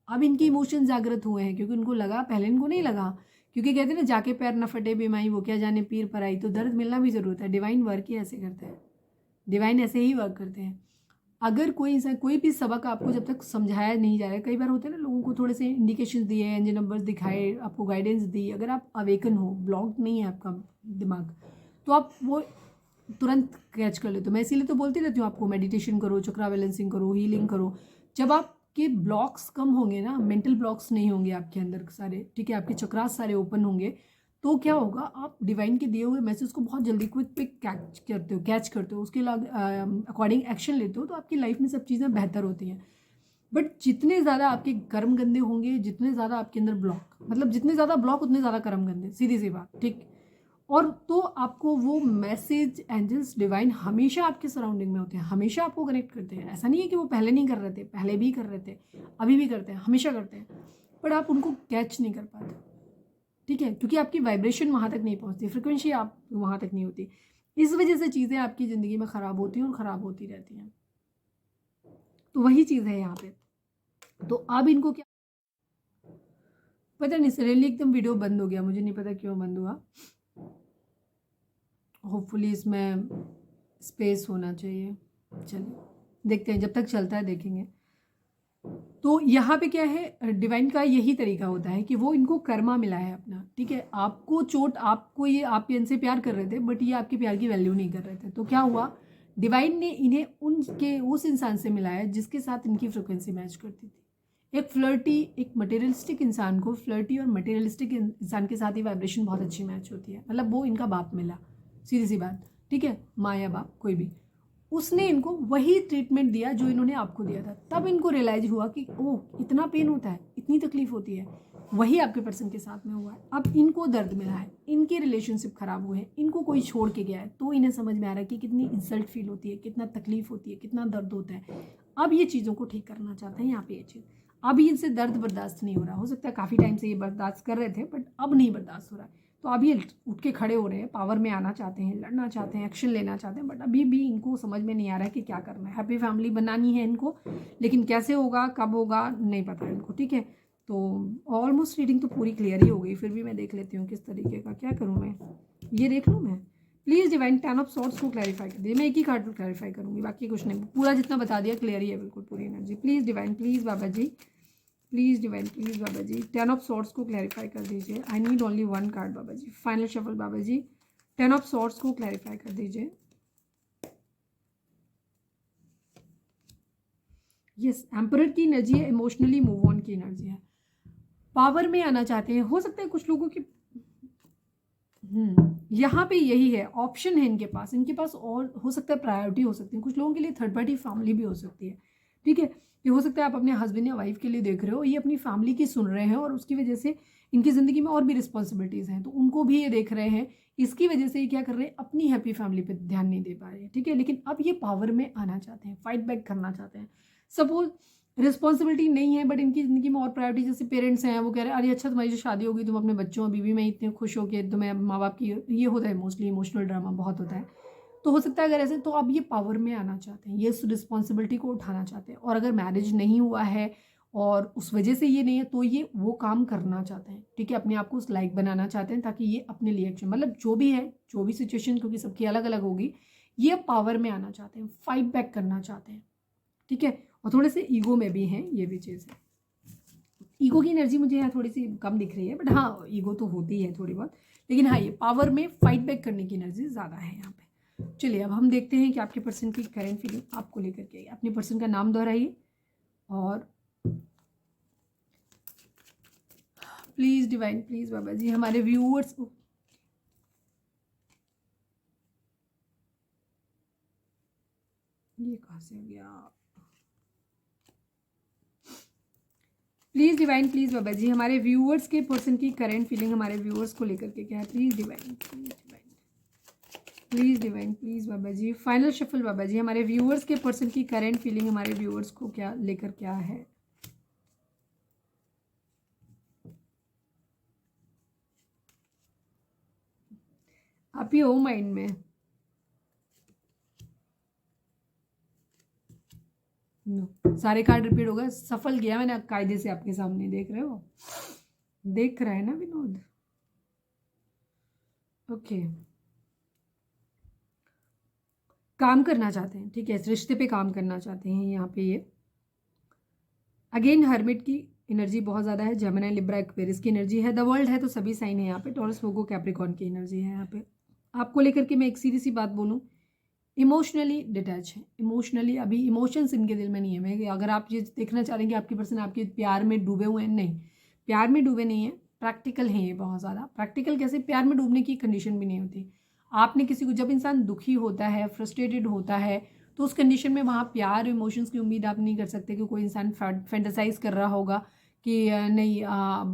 अब इनके इमोशन जागृत हुए हैं, क्योंकि उनको लगा, पहले इनको नहीं लगा, क्योंकि कहते हैं ना, जाके पैर न फटे बेमाई वो क्या जाने पीर पर आई। तो दर्द मिलना भी ज़रूरत है। डिवाइन वर्क ही ऐसे करते हैं, डिवाइन ऐसे ही वर्क करते हैं। अगर कोई इंसान, कोई भी सबक आपको जब तक समझाया नहीं जा रहा है, कई बार होते हैं ना, लोगों को थोड़े से इंडिकेशंस दिए, एंजल नंबर्स दिखाए, आपको गाइडेंस दी, अगर आप अवेकन हो, ब्लॉक्ड नहीं है आपका दिमाग, तो आप वो तुरंत कैच कर लेते हो। मैं इसीलिए तो बोलती रहती हूँ आपको, मेडिटेशन करो, चक्रा बैलेंसिंग करो, हीलिंग करो। जब आपके ब्लॉक्स कम होंगे ना, मेंटल ब्लॉक्स नहीं होंगे आपके अंदर सारे, ठीक है, आपके चक्रास सारे ओपन होंगे, तो क्या होगा, आप डिवाइन के दिए हुए मैसेज को बहुत जल्दी क्विक कैच करते हो, उसके अकॉर्डिंग एक्शन लेते हो, तो आपकी लाइफ में सब चीज़ें बेहतर होती हैं। बट जितने ज़्यादा आपके कर्म गंदे होंगे, जितने ज़्यादा आपके अंदर ब्लॉक, मतलब जितने ज़्यादा ब्लॉक उतने ज़्यादा कर्म गंदे, सीधी सी बात, ठीक। और तो आपको वो मैसेज, एंजल्स, डिवाइन हमेशा आपके सराउंडिंग में होते हैं, हमेशा आपको कनेक्ट करते हैं। ऐसा नहीं है कि वो पहले नहीं कर रहे थे, पहले भी कर रहे थे, अभी भी करते हैं, हमेशा करते हैं, बट आप उनको कैच नहीं कर पाते, ठीक है, क्योंकि आपकी वाइब्रेशन वहाँ तक नहीं पहुँचती, फ्रिक्वेंसी आप वहाँ तक नहीं होती। इस वजह से चीज़ें आपकी ज़िंदगी में ख़राब होती हैं और ख़राब होती रहती हैं। तो वही चीज़ है यहाँ पे। तो अब इनको क्या पता नहीं, सडनली एकदम वीडियो बंद हो गया, मुझे नहीं पता क्यों बंद हुआ। होपफुली इसमें स्पेस होना चाहिए। चलिए देखते हैं, जब तक चलता है देखेंगे। तो यहाँ पे क्या है, डिवाइन का यही तरीका होता है कि वो इनको कर्मा मिला है अपना, ठीक है। आपको चोट, आपको ये, आप इनसे प्यार कर रहे थे, बट ये आपके प्यार की वैल्यू नहीं कर रहे थे, तो क्या हुआ, डिवाइन ने इन्हें उनके उस इंसान से मिलाया जिसके साथ इनकी फ्रिक्वेंसी मैच करती थी। एक फ्लर्टी, एक मटेरियलिस्टिक इंसान को फ्लर्टी और मटेरियलिस्टिक इंसान के साथ ही वाइब्रेशन बहुत अच्छी मैच होती है, मतलब वो इनका बाप मिला, सीधी सी बात, ठीक है, माँ या बाप कोई भी, उसने इनको वही ट्रीटमेंट दिया जो इन्होंने आपको दिया था। तब इनको रियलाइज हुआ कि ओह इतना पेन होता है, इतनी तकलीफ होती है। वही आपके पर्सन के साथ में हुआ है। अब इनको दर्द मिला है, इनके रिलेशनशिप खराब हुए हैं, इनको कोई छोड़ के गया है, तो इन्हें समझ में आ रहा है कि कितनी इंसल्ट फील होती है, कितना तकलीफ होती है, कितना दर्द होता है। अब ये चीज़ों को ठीक करना चाहते हैं यहाँ पे ये चीज़। अभी इनसे दर्द बर्दाश्त नहीं हो रहा, हो सकता है काफ़ी टाइम से ये बर्दाश्त कर रहे थे, बट अब नहीं बर्दाश्त हो रहा है, तो अब ये उठ के खड़े हो रहे हैं, पावर में आना चाहते हैं, लड़ना चाहते हैं, एक्शन लेना चाहते हैं, बट अभी भी इनको समझ में नहीं आ रहा है कि क्या करना है। हैप्पी फैमिली बनानी है इनको, लेकिन कैसे होगा, कब होगा, नहीं पता इनको, ठीक है। तो ऑलमोस्ट रीडिंग तो पूरी क्लियर ही हो गई, फिर भी मैं देख लेती हूँ किस तरीके का, क्या करूँ मैं, ये देख लूँ मैं। प्लीज़ डिवाइन 10 ऑफ सॉर्ड्स को क्लैरिफाई कर दीजिए। मैं एक ही कार्ड को क्लैरिफाई करूँगी, बाकी कुछ नहीं, पूरा जितना बता दिया क्लियर ही है बिल्कुल पूरी energy. Please divine, please Baba ji, please divine, please बाबा जी 10 ऑफ सॉर्ड्स को क्लैरिफाई कर दीजिए। आई नीड ओनली 1 कार्ड बाबा जी, फाइनल शफल बाबा जी 10 ऑफ सॉर्ड्स को क्लैरिफाई कर दीजिए। यस, एम्परर की एनर्जी है, इमोशनली मूव ऑन की एनर्जी है, पावर में आना चाहते हैं। हो सकता है कुछ लोगों की यहाँ पे यही है, ऑप्शन है इनके पास और हो सकता है प्रायोरिटी हो सकती है, कुछ लोगों के लिए थर्ड पार्टी फैमिली भी हो सकती है, ठीक है। ये हो सकता है आप अपने हस्बैंड या वाइफ के लिए देख रहे हो, ये अपनी फैमिली की सुन रहे हैं और उसकी वजह से इनकी ज़िंदगी में और भी रिस्पॉन्सिबिलिटीज़ हैं, तो उनको भी ये देख रहे हैं। इसकी वजह से ये क्या कर रहे हैं, अपनी हैप्पी फैमिली पे ध्यान नहीं दे पा रहे हैं, ठीक है। लेकिन अब ये पावर में आना चाहते हैं, फाइट बैक करना चाहते हैं। सपोज रिस्पॉन्सिबिलिटी नहीं है, बट इनकी ज़िंदगी में और प्रायोरिटी, जैसे पेरेंट्स हैं वो कह रहे हैं अरे अच्छा तुम्हारी जो शादी होगी तुम अपने बच्चों और बीवी में इतने खुश हो के तुम्हें माँ बाप की, ये होता है मोस्टली, इमोशनल ड्रामा बहुत होता है। तो हो सकता है अगर ऐसे, तो अब ये पावर में आना चाहते हैं, ये उस रिस्पॉन्सिबिलिटी को उठाना चाहते हैं, और अगर मैरिज नहीं हुआ है और उस वजह से ये नहीं है तो ये वो काम करना चाहते हैं, ठीक है, अपने आप को उस लायक बनाना चाहते हैं ताकि ये अपने लिए एक्शन, मतलब जो भी है, जो भी सिचुएशन, क्योंकि सबकी अलग अलग होगी, ये पावर में आना चाहते हैं, फाइट बैक करना चाहते हैं, ठीक है। और थोड़े से ईगो में भी हैं, ये भी चीज़ है। ईगो की एनर्जी मुझे यहाँ थोड़ी सी कम दिख रही है, बट हाँ ईगो तो होती है थोड़ी बहुत, लेकिन हाँ ये पावर में फाइट बैक करने की एनर्जी ज़्यादा है यहाँ पे। चलिए अब हम देखते हैं कि आपके पर्सन की करंट फीलिंग आपको लेकर के आई। अपने पर्सन का नाम दोहराइए और प्लीज़ डिवाइन, प्लीज़ बाबा जी हमारे व्यूअर्स को, ये कहाँ से हो गया, प्लीज़ डिवाइन, प्लीज़ बाबा जी हमारे व्यूअर्स के पर्सन की करंट फीलिंग हमारे व्यूअर्स को लेकर के क्या है, please divine, please divine, please divine, please Baba ji. Final shuffle बाबा जी हमारे व्यूअर्स के पर्सन की करंट फीलिंग हमारे व्यूअर्स को क्या लेकर क्या है। आप ही हो माइंड में, नो सारे कार्ड रिपीट हो गए, सफल किया मैंने कायदे से आपके सामने, देख रहे हो, देख रहा है ना विनोद, ओके। काम करना चाहते हैं, ठीक है, इस रिश्ते पे काम करना चाहते हैं यहाँ पे ये। अगेन हर्मिट की एनर्जी बहुत ज़्यादा है, जेमिनी लिब्रा एक्वेरियस की एनर्जी है, द वर्ल्ड है तो सभी साइन है यहाँ पे, टॉरस वर्गो कैप्रिकॉर्न की एनर्जी है यहाँ पे। आपको लेकर के मैं एक सीधी सी बात बोलूँ, इमोशनली डिटैच है, इमोशनली अभी इमोशंस इनके दिल में नहीं है। मैं अगर आप ये देखना चाह रहे हैं कि आपकी पर्सन आपके प्यार में डूबे हुए हैं, नहीं, प्यार में डूबे नहीं है, प्रैक्टिकल हैं ये बहुत ज़्यादा। प्रैक्टिकल कैसे, प्यार में डूबने की कंडीशन भी नहीं होती। आपने किसी को, जब इंसान दुखी होता है, फ्रस्ट्रेटेड होता है, तो उस कंडीशन में वहाँ प्यार इमोशंस की उम्मीद आप नहीं कर सकते कि कोई इंसान फैंटेसाइज कर रहा होगा कि नहीं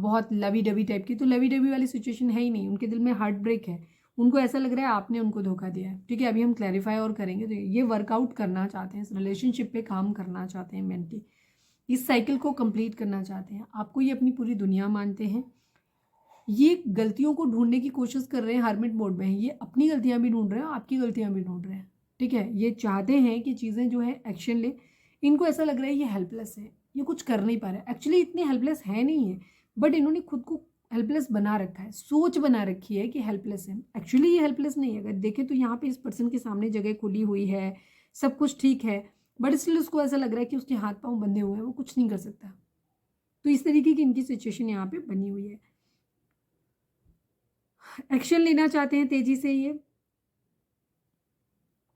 बहुत लवी डबी टाइप की, तो लवी डबी वाली सिचुएशन है ही नहीं। उनके दिल में हार्ट ब्रेक है, उनको ऐसा लग रहा है आपने उनको धोखा दिया है, ठीक है। अभी हम क्लैरिफाई और करेंगे। तो ये वर्कआउट करना चाहते हैं, इस रिलेशनशिप पे काम करना चाहते हैं मेंटली, इस साइकिल को कंप्लीट करना चाहते हैं, आपको ये अपनी पूरी दुनिया मानते हैं। ये गलतियों को ढूंढने की कोशिश कर रहे हैं, हार्मिट मोड में है, ये अपनी गलतियां भी ढूंढ रहे हैं, आपकी गलतियां भी ढूंढ रहे हैं, ठीक है। ये चाहते हैं कि चीज़ें जो है एक्शन ले। इनको ऐसा लग रहा है ये हेल्पलेस है, ये कुछ कर नहीं पा रहा है, एक्चुअली इतने हेल्पलेस है नहीं है, बट इन्होंने खुद को हेल्पलेस बना रखा है, सोच बना रखी है कि हेल्पलेस है। एक्चुअली ये हेल्पलेस नहीं है। अगर देखें तो यहाँ पे इस पर्सन के सामने जगह खुली हुई है, सब कुछ ठीक है, बट स्टिल उसको ऐसा लग रहा है कि उसके हाथ पांव बंधे हुए हैं, वो कुछ नहीं कर सकता। तो इस तरीके की इनकी सिचुएशन यहाँ पे बनी हुई है। एक्शन लेना चाहते हैं तेजी से, ये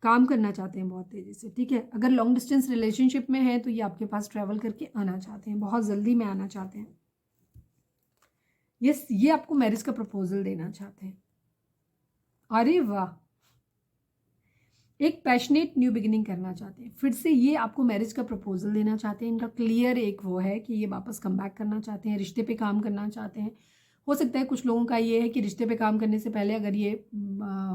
काम करना चाहते हैं बहुत तेजी से, ठीक है। अगर लॉन्ग डिस्टेंस रिलेशनशिप में है तो ये आपके पास ट्रैवल करके आना चाहते हैं, बहुत जल्दी में आना चाहते हैं। यस, ये आपको मैरिज का प्रपोजल देना चाहते हैं। अरे वाह, एक पैशनेट न्यू बिगिनिंग करना चाहते हैं, फिर से ये आपको मैरिज का प्रपोजल देना चाहते हैं। इनका क्लियर एक वो है कि ये वापस कम बैक करना चाहते हैं, रिश्ते पे काम करना चाहते हैं। हो सकता है कुछ लोगों का ये है कि रिश्ते पे काम करने से पहले अगर ये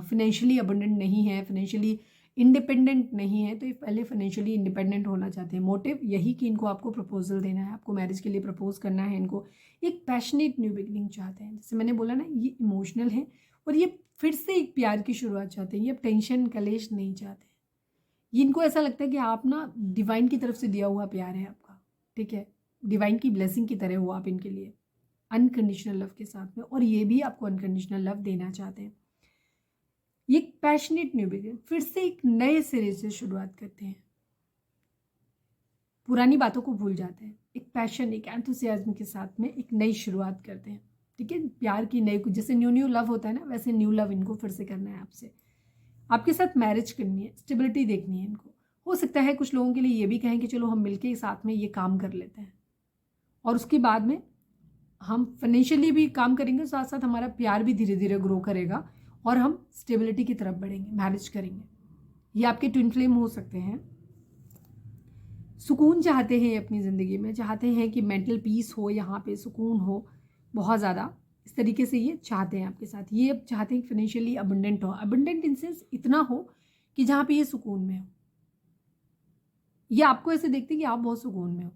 फिनेंशियली अबंडेंट नहीं है, फिनेंशियली इंडिपेंडेंट नहीं है, तो ये पहले फाइनेंशियली इंडिपेंडेंट होना चाहते हैं। मोटिव यही कि इनको आपको प्रपोजल देना है, आपको मैरिज के लिए प्रपोज करना है इनको। एक पैशनेट न्यू बिगिनिंग चाहते हैं, जैसे मैंने बोला ना, ये इमोशनल है और ये फिर से एक प्यार की शुरुआत चाहते हैं। ये टेंशन कलेश नहीं चाहते। ये इनको ऐसा लगता है कि आप ना डिवाइन की तरफ से दिया हुआ प्यार है आपका, ठीक है, डिवाइन की ब्लेसिंग की तरह हो आप इनके लिए, अनकंडीशनल लव के साथ में, और ये भी आपको अनकंडीशनल लव देना चाहते हैं। ये एक पैशनेट न्यू बिगिनिंग, फिर से एक नए सिरे से शुरुआत करते हैं, पुरानी बातों को भूल जाते हैं, एक पैशन, एक एंथुसियाज्म के साथ में एक नई शुरुआत करते हैं, ठीक है। प्यार की नई, जैसे न्यू न्यू लव होता है ना, वैसे न्यू लव इनको फिर से करना है आपसे, आपके साथ मैरिज करनी है, स्टेबिलिटी देखनी है इनको। हो सकता है कुछ लोगों के लिए ये भी कहें कि चलो हम मिलके साथ में ये काम कर लेते हैं, और उसके बाद में हम फाइनेंशियली भी काम करेंगे, साथ साथ हमारा प्यार भी धीरे धीरे ग्रो करेगा और हम स्टेबिलिटी की तरफ बढ़ेंगे, मैरिज करेंगे। ये आपके ट्विन फ्लेम हो सकते हैं। सुकून चाहते हैं अपनी ज़िंदगी में, चाहते हैं कि मेंटल पीस हो, यहाँ पे सुकून हो बहुत ज़्यादा, इस तरीके से ये चाहते हैं आपके साथ। ये अब चाहते हैं कि फाइनेंशियली अबंडेंट हो, अबंडेंट इन सेंस इतना हो कि जहाँ पे ये सुकून में हो। ये आपको ऐसे देखते हैं कि आप बहुत सुकून में हो,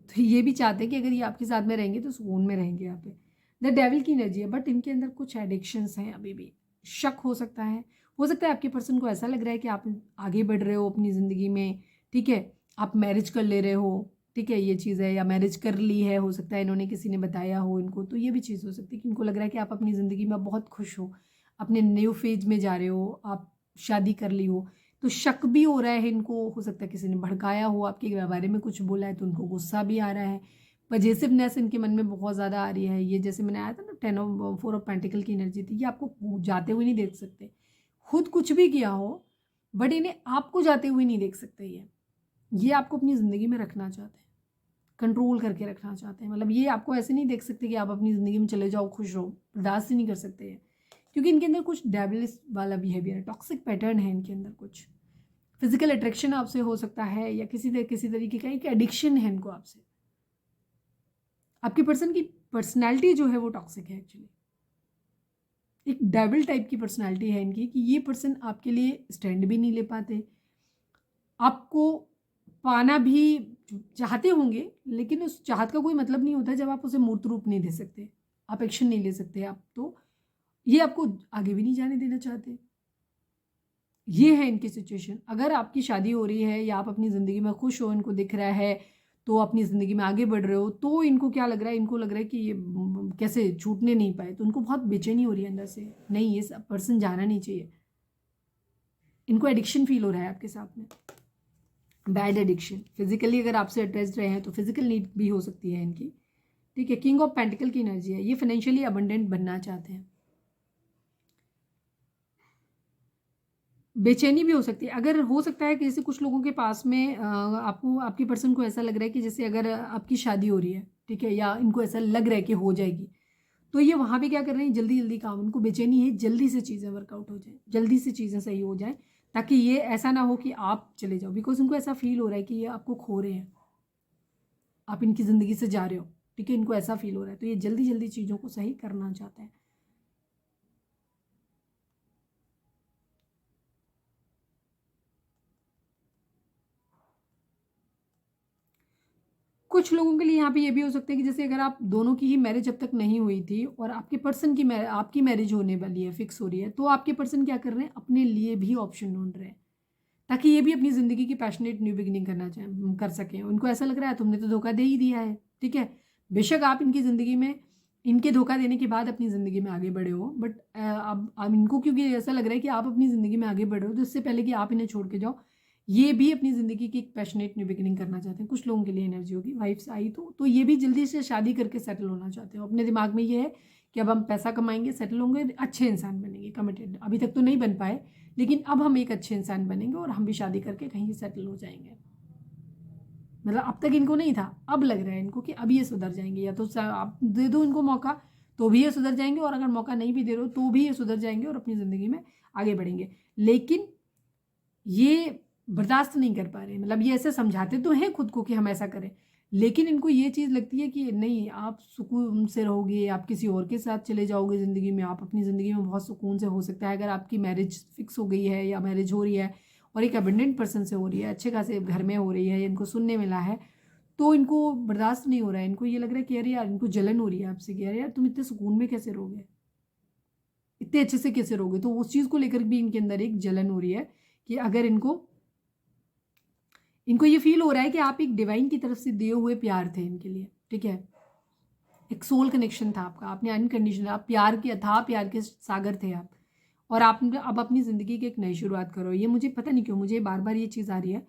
तो ये भी चाहते हैं कि अगर ये आपके साथ में रहेंगे तो सुकून में रहेंगे यहाँ पे। द डेविल की एनर्जी है, बट इनके अंदर कुछ एडिक्शंस हैं अभी भी। शक हो सकता है, आपके पर्सन को ऐसा लग रहा है कि आप आगे बढ़ रहे हो अपनी ज़िंदगी में, ठीक है, आप मैरिज कर ले रहे हो, ठीक है, ये चीज़ है, या मैरिज कर ली है, हो सकता है इन्होंने किसी ने बताया हो इनको, तो ये भी चीज़ हो सकती है कि इनको लग रहा है कि आप अपनी ज़िंदगी में बहुत खुश हो, अपने न्यू फेज में जा रहे हो, आप शादी कर ली हो, तो शक भी हो रहा है इनको। हो सकता है किसी ने भड़काया हो, आपके बारे में कुछ बोला है तो उनको गुस्सा भी आ रहा है, पजेसिवनेस इनके मन में बहुत ज़्यादा आ रही है। ये जैसे मैंने आया था ना 4 ऑफ पेंटिकल की एनर्जी थी, ये आपको जाते हुए नहीं देख सकते, खुद कुछ भी किया हो बट इन्हें आपको जाते हुए नहीं देख सकते। ये आपको अपनी ज़िंदगी में रखना चाहते हैं, कंट्रोल करके रखना चाहते हैं। मतलब ये आपको ऐसे नहीं देख सकते कि आप अपनी ज़िंदगी में चले जाओ, खुश रहो, बर्दाश्त ही नहीं कर सकते हैं, क्योंकि इनके अंदर कुछ डेविलिश वाला बिहेवियर है, टॉक्सिक पैटर्न है इनके अंदर। कुछ फिजिकल अट्रैक्शन आपसे हो सकता है, या किसी तरीके का एक एडिक्शन है इनको आपसे। आपके पर्सन की पर्सनैलिटी जो है वो टॉक्सिक है एक्चुअली, एक डेविल टाइप की पर्सनैलिटी है इनकी, कि ये पर्सन आपके लिए स्टैंड भी नहीं ले पाते, आपको पाना भी चाहते होंगे, लेकिन उस चाहत का कोई मतलब नहीं होता जब आप उसे मूर्त रूप नहीं दे सकते, आप एक्शन नहीं ले सकते, आप तो ये आपको आगे भी नहीं जाने देना चाहते। ये है इनकी सिचुएशन। अगर आपकी शादी हो रही है या आप अपनी ज़िंदगी में खुश हो, इनको दिख रहा है, तो अपनी ज़िंदगी में आगे बढ़ रहे हो, तो इनको क्या लग रहा है, इनको लग रहा है कि ये कैसे छूटने नहीं पाए, तो उनको बहुत बेचैनी हो रही है अंदर से, नहीं ये पर्सन जाना नहीं चाहिए। इनको एडिक्शन फील हो रहा है आपके साथ में, बैड एडिक्शन। फिजिकली अगर आपसे अटैच्ड रहे हैं तो फिजिकल नीड भी हो सकती है इनकी, ठीक है। किंग ऑफ पेंटिकल की एनर्जी है, ये फाइनेंशियली अबंडेंट बनना चाहते हैं। बेचैनी भी हो सकती है, अगर हो सकता है कि जैसे कुछ लोगों के पास में आपको, आपकी पर्सन को ऐसा लग रहा है कि जैसे अगर आपकी शादी हो रही है, ठीक है, या इनको ऐसा लग रहा है कि हो जाएगी, तो ये वहाँ पे क्या कर रहे हैं, जल्दी जल्दी काम, उनको बेचैनी है जल्दी से चीज़ें वर्कआउट हो जाए, जल्दी से चीज़ें सही हो जाए, ताकि ये ऐसा ना हो कि आप चले जाओ, बिकॉज उनको ऐसा फील हो रहा है कि ये आपको खो रहे हैं, आप इनकी ज़िंदगी से जा रहे हो, ठीक है, इनको ऐसा फील हो रहा है, तो ये जल्दी जल्दी चीज़ों को सही करना चाहते हैं। कुछ लोगों के लिए यहाँ पे ये भी हो सकता है कि जैसे अगर आप दोनों की ही मैरिज अब तक नहीं हुई थी और आपके पर्सन की आपकी मैरिज होने वाली है, फिक्स हो रही है, तो आपके पर्सन क्या कर रहे हैं, अपने लिए भी ऑप्शन ढूंढ रहे हैं, ताकि ये भी अपनी ज़िंदगी की पैशनेट न्यू बिगिनिंग कर सकें। उनको ऐसा लग रहा है तुमने तो धोखा दे ही दिया है, ठीक है, बेशक आप इनकी ज़िंदगी में, इनके धोखा देने के बाद अपनी ज़िंदगी में आगे बढ़े हो, बट अब इनको क्योंकि ऐसा लग रहा है कि आप अपनी ज़िंदगी में आगे बढ़ रहे हो, तो इससे पहले कि आप इन्हें छोड़ के जाओ, ये भी अपनी ज़िंदगी की एक पैशनेट न्यू बिगिनिंग करना चाहते हैं। कुछ लोगों के लिए एनर्जी होगी, वाइफ्स आई तो ये भी जल्दी से शादी करके सेटल होना चाहते हो। अपने दिमाग में ये है कि अब हम पैसा कमाएंगे, सेटल होंगे, अच्छे इंसान बनेंगे, कमिटेड। अभी तक तो नहीं बन पाए, लेकिन अब हम एक अच्छे इंसान बनेंगे और हम भी शादी करके कहीं सेटल हो जाएंगे। मतलब अब तक इनको नहीं था, अब लग रहा है इनको कि अब ये सुधर जाएंगे, या तो आप दे दो इनको मौका तो भी ये सुधर जाएंगे, और अगर मौका नहीं भी दे रहे हो तो भी ये सुधर जाएंगे और अपनी ज़िंदगी में आगे बढ़ेंगे। लेकिन ये बर्दाश्त नहीं कर पा रहे, मतलब ये ऐसे समझाते तो हैं खुद को कि हम ऐसा करें, लेकिन इनको ये चीज़ लगती है कि नहीं, आप सुकून से रहोगे, आप किसी और के साथ चले जाओगे ज़िंदगी में, आप अपनी ज़िंदगी में बहुत सुकून से, हो सकता है अगर आपकी मैरिज फिक्स हो गई है या मैरिज हो रही है और एक अबेंडेंट पर्सन से हो रही है, अच्छे खासे घर में हो रही है, इनको सुनने मिला है, तो इनको बर्दाश्त नहीं हो रहा है। इनको ये लग रहा है कि अरे यार, इनको जलन हो रही है आपसे कि अरे यार तुम इतने सुकून में कैसे रहोगे, इतने अच्छे से कैसे रहोगे, तो उस चीज़ को लेकर भी इनके अंदर एक जलन हो रही है कि अगर इनको ये फील हो रहा है कि आप एक डिवाइन की तरफ से दिए हुए प्यार थे इनके लिए, ठीक है, एक सोल कनेक्शन था आपका, आपने अनकंडीशनल, आप प्यार के अथाह प्यार के सागर थे आप, और आप अब अपनी ज़िंदगी की एक नई शुरुआत करो। ये मुझे पता नहीं क्यों मुझे बार बार ये चीज़ आ रही है।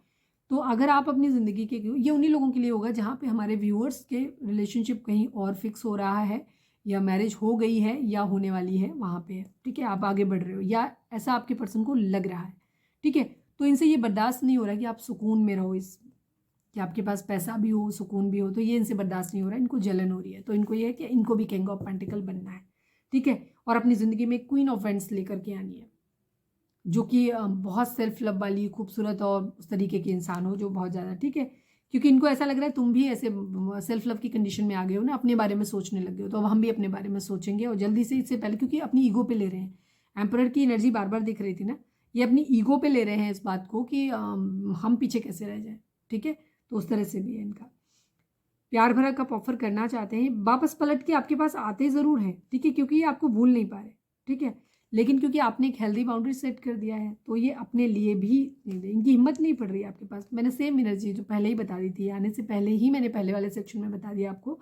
तो अगर आप अपनी ज़िंदगी के, ये उन्हीं लोगों के लिए होगा जहाँ पे हमारे व्यूअर्स के रिलेशनशिप कहीं और फिक्स हो रहा है, या मैरिज हो गई है या होने वाली है, वहाँ पे है, ठीक है, आप आगे बढ़ रहे हो या ऐसा आपके पर्सन को लग रहा है, ठीक है। तो इनसे ये बर्दाश्त नहीं हो रहा कि आप सुकून में रहो, इस कि आपके पास पैसा भी हो, सुकून भी हो, तो ये इनसे बर्दाश्त नहीं हो रहा है, इनको जलन हो रही है। तो इनको ये है कि इनको भी किंग ऑफ पेंटिकल बनना है, ठीक है, और अपनी ज़िंदगी में क्वीन ऑफ वेंट्स लेकर के आनी है, जो कि बहुत सेल्फ लव वाली, खूबसूरत और उस तरीके के इंसान हो जो बहुत ज़्यादा, ठीक है, क्योंकि इनको ऐसा लग रहा है तुम भी ऐसे सेल्फ लव की कंडीशन में आ गए हो ना, अपने बारे में सोचने लग गए हो, तो अब हम भी अपने बारे में सोचेंगे, और जल्दी से, इससे पहले, क्योंकि अपनी ईगो पे ले रहे हैं। एम्परर की एनर्जी बार बार दिख रही थी ना, ये अपनी ईगो पे ले रहे हैं इस बात को कि हम पीछे कैसे रह जाए, ठीक है, तो उस तरह से भी है इनका। प्यार भरा कप ऑफर करना चाहते हैं, वापस पलट के आपके पास आते ज़रूर हैं, ठीक है, क्योंकि ये आपको भूल नहीं पा रहे, ठीक है, लेकिन क्योंकि आपने एक हेल्दी बाउंड्री सेट कर दिया है तो ये अपने लिए भी इनकी हिम्मत नहीं पड़ रही है आपके पास। मैंने सेम एनर्जी जो पहले ही बता दी थी, आने से पहले ही मैंने पहले वाले सेक्शन में बता दिया आपको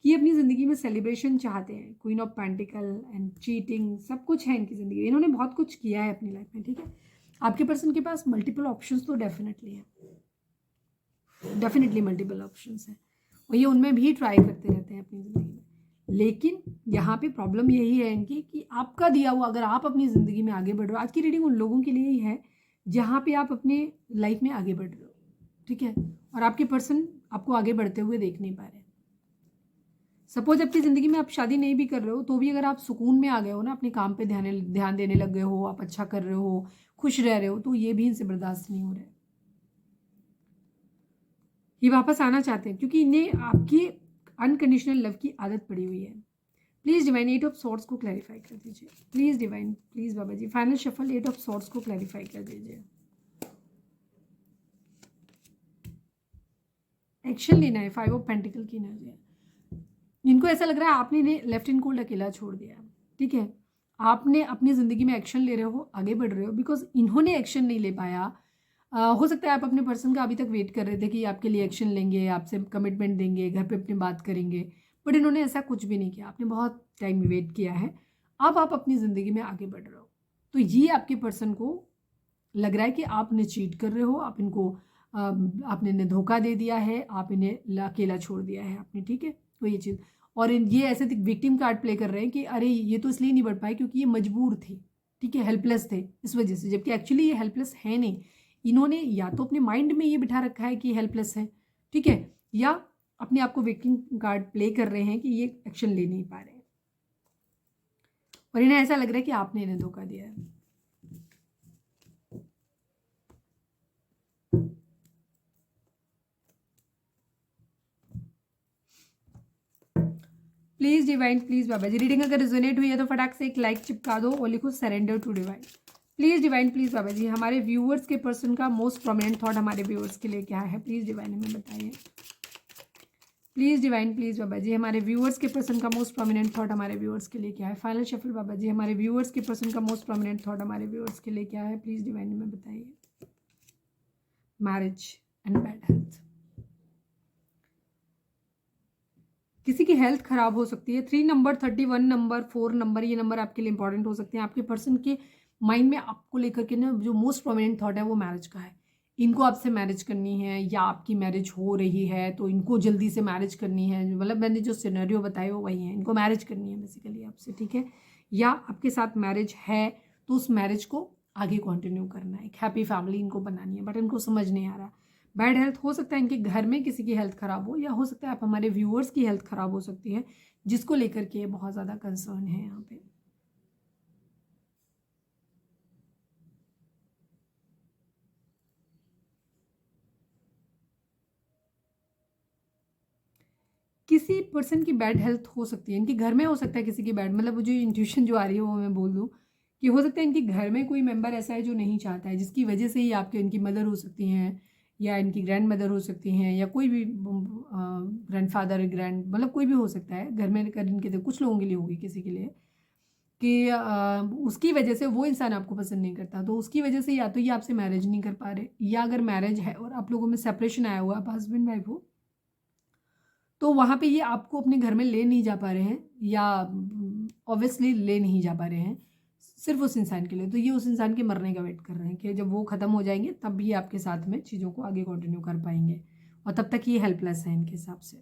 कि अपनी ज़िंदगी में सेलिब्रेशन चाहते हैं। Queen of pentacle and cheating सब कुछ है इनकी ज़िंदगी में, इन्होंने बहुत कुछ किया है अपनी लाइफ में, ठीक है। आपके पर्सन के पास मल्टीपल ऑप्शंस तो डेफिनेटली है, डेफिनेटली मल्टीपल ऑप्शंस हैं, और ये उनमें भी ट्राई करते रहते हैं अपनी ज़िंदगी में। लेकिन यहाँ पे प्रॉब्लम यही है इनकी कि आपका दिया हुआ, अगर आप अपनी ज़िंदगी में आगे बढ़ रहे हो, आज की रीडिंग उन लोगों के लिए ही है जहाँ पे आप अपने लाइफ में आगे बढ़ रहे हो, ठीक है, और आपके पर्सन आपको आगे बढ़ते हुए देख नहीं पा रहे। सपोज आपकी ज़िंदगी में आप शादी नहीं भी कर रहे हो तो भी अगर आप सुकून में आ गए हो ना, अपने काम पे ध्यान देने लग गए हो, आप अच्छा कर रहे हो, खुश रह रहे हो, तो ये भी इनसे बर्दाश्त नहीं हो रहा है। ये वापस आना चाहते हैं क्योंकि इन्हें आपकी अनकंडीशनल लव की आदत पड़ी हुई है। प्लीज़ डिवाइन 8 ऑफ सॉर्ड्स को क्लैरिफाई कर दीजिए, please divine, please Baba ji. Final shuffle 8 of swords को क्लैरिफाई कर दीजिए। एक्शन लेना है, 5 ऑफ पेंटिकल की एनर्जी है। इनको ऐसा लग रहा है आपने इन्हें लेफ्ट इन कोल्ड अकेला छोड़ दिया, ठीक है, आपने अपनी ज़िंदगी में एक्शन ले रहे हो, आगे बढ़ रहे हो, बिकॉज इन्होंने एक्शन नहीं ले पाया। हो सकता है आप अपने पर्सन का अभी तक वेट कर रहे थे कि आपके लिए एक्शन लेंगे, आपसे कमिटमेंट देंगे, घर पे अपनी बात करेंगे, बट इन्होंने ऐसा कुछ भी नहीं किया। आपने बहुत टाइम वेट किया है, अब आप अपनी ज़िंदगी में आगे बढ़ रहे हो। तो ये आपके पर्सन को लग रहा है कि आपने चीट कर रहे हो, आप इनको आपने इन्हें धोखा दे दिया है, आप इन्हें अकेला छोड़ दिया है आपने, ठीक है। तो ये चीज़, और ये ऐसे विक्टिम कार्ड प्ले कर रहे हैं कि अरे ये तो इसलिए नहीं बढ़ पाए क्योंकि ये मजबूर थे, ठीक है, हेल्पलेस थे इस वजह से, जबकि एक्चुअली ये हेल्पलेस है नहीं। इन्होंने या तो अपने माइंड में ये बिठा रखा है कि हेल्पलेस है, ठीक है, या अपने आप को विक्टिम कार्ड प्ले कर रहे हैं कि ये एक्शन ले नहीं पा रहे हैं, और इन्हें ऐसा लग रहा है कि आपने इन्हें धोखा दिया है। प्लीज़ डिवाइन, प्लीज़ बाबा जी, रीडिंग अगर रिजोनेट हुई है तो फटाक से एक लाइक चिपका दो और लिखो surrender to divine. Please divine, please बाबा जी, हमारे व्यूअर्स के पर्सन का मोस्ट प्रोमिनेंट थॉट हमारे व्यूअर्स के लिए क्या है, प्लीज़ डिवाइन हमें बताइए। प्लीज़ डिवाइन, प्लीज़ बाबा जी, हमारे व्यूअर्स के पर्सन का मोस्ट प्रोमिनेंट थॉट हमारे व्यूअर्स के लिए क्या है। फाइनल शफल बाबा जी, हमारे व्यूअर्स के पर्सन का मोस्ट प्रोमिनेंट थॉट हमारे व्यूअर्स के लिए क्या है, प्लीज़ डिवाइन हमें बताइए। मैरिज एंड बैड हेल्थ, किसी की हेल्थ खराब हो सकती है। 3 नंबर, 31 नंबर, 4 नंबर, ये नंबर आपके लिए इंपॉर्टेंट हो सकते हैं। आपके पर्सन के माइंड में आपको लेकर के ना जो मोस्ट प्रोमिनेंट थॉट है वो मैरिज का है। इनको आपसे मैरिज करनी है या आपकी मैरिज हो रही है तो इनको जल्दी से मैरिज करनी है, मतलब मैंने जो सिनेरियो बताया वो वही है, इनको मैरिज करनी है बेसिकली आपसे, ठीक है, या आपके साथ मैरिज है तो उस मैरिज को आगे कंटिन्यू करना है, एक हैप्पी फैमिली इनको बनानी है, बट इनको समझ नहीं आ रहा। बैड हेल्थ हो सकता है इनके घर में किसी की हेल्थ ख़राब हो, या हो सकता है आप हमारे व्यूअर्स की हेल्थ ख़राब हो सकती है जिसको लेकर के बहुत ज़्यादा कंसर्न है यहाँ पे। किसी पर्सन की बैड हेल्थ हो सकती है, इनके घर में हो सकता है किसी की बैड, मतलब मुझे इंट्यूशन जो आ रही है वो मैं बोल दूँ कि हो सकता है इनके घर में कोई मेंबर ऐसा है जो नहीं चाहता है, जिसकी वजह से ही आपके इनकी मदर हो सकती हैं या इनकी ग्रैंड मदर हो सकती हैं या कोई भी ग्रैंड फादर ग्रैंड, मतलब कोई भी हो सकता है घर में, कर इनके तो कुछ लोगों के लिए होगी, किसी के लिए कि उसकी वजह से वो इंसान आपको पसंद नहीं करता, तो उसकी वजह से या तो ये आपसे मैरिज नहीं कर पा रहे, या अगर मैरिज है और आप लोगों में सेपरेशन आया हुआ, आप हस्बैंड वाइफ हो, तो वहाँ पे ये आपको अपने घर में ले नहीं जा पा रहे हैं, या ऑब्वियसली ले नहीं जा पा रहे हैं सिर्फ उस इंसान के लिए, तो ये उस इंसान के मरने का वेट कर रहे हैं कि जब वो ख़त्म हो जाएंगे तब भी आपके साथ में चीज़ों को आगे कंटिन्यू कर पाएंगे, और तब तक ये हेल्पलेस है इनके हिसाब से।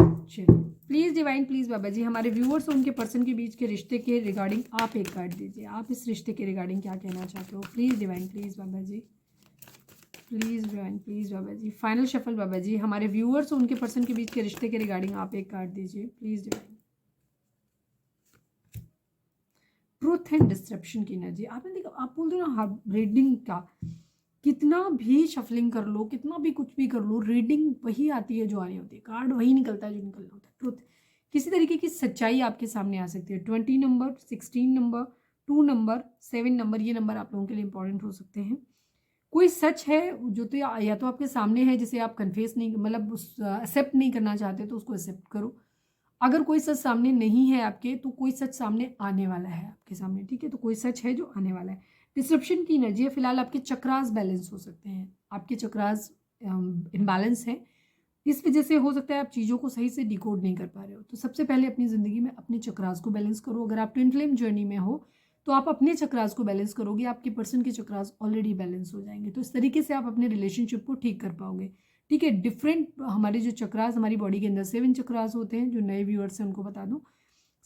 चलिए प्लीज़ डिवाइन, प्लीज़ बाबा जी, हमारे व्यूअर्स और उनके पर्सन के बीच के रिश्ते के रिगार्डिंग आप एक कार्ड दीजिए। आप इस रिश्ते के रिगार्डिंग क्या कहना चाहते हो, please divine, please Baba ji, please divine, please Baba ji. Final shuffle बाबा जी, हमारे व्यूअर्स और उनके पर्सन के बीच के रिश्ते के रिगार्डिंग आप एक कार्ड दीजिए, please divine. Truth and disruption की एनर्जी, आपने देखा, आप बोलते हो ना रीडिंग का कितना भी शफलिंग कर लो, कितना भी कुछ भी कर लो, रीडिंग वही आती है जो आनी होती है, कार्ड वही निकलता है जो निकलना होता है। ट्रूथ, किसी तरीके की सच्चाई आपके सामने आ सकती है। 20 नंबर, 16 नंबर, 2 नंबर, 7 नंबर, ये नंबर आप लोगों के लिए इंपॉर्टेंट हो सकते हैं। कोई सच है जो तो या तो आपके सामने है जिसे आप कन्फेस नहीं, मतलब उस एक्सेप्ट नहीं करना चाहते, तो उसको एक्सेप्ट करो। अगर कोई सच सामने नहीं है आपके, तो कोई सच सामने आने वाला है आपके सामने, ठीक है। तो कोई सच है जो आने वाला है। डिसरप्शन की एनर्जी है, फिलहाल आपके चक्रास बैलेंस हो सकते हैं, आपके चक्रास इम्बैलेंस हैं। इस वजह से हो सकता है आप चीज़ों को सही से डिकोड नहीं कर पा रहे हो। तो सबसे पहले अपनी ज़िंदगी में अपने चक्रास को बैलेंस करो। अगर आप ट्विन फ्लेम जर्नी में हो तो आप अपने चक्रास को बैलेंस करोगे, आपके पर्सन के चक्रास ऑलरेडी बैलेंस हो जाएंगे। तो इस तरीके से आप अपने रिलेशनशिप को ठीक कर पाओगे, ठीक है। डिफरेंट हमारे जो चक्रास हमारी बॉडी के अंदर 7 चक्रास होते हैं, जो नए व्यूअर्स हैं उनको बता दूं,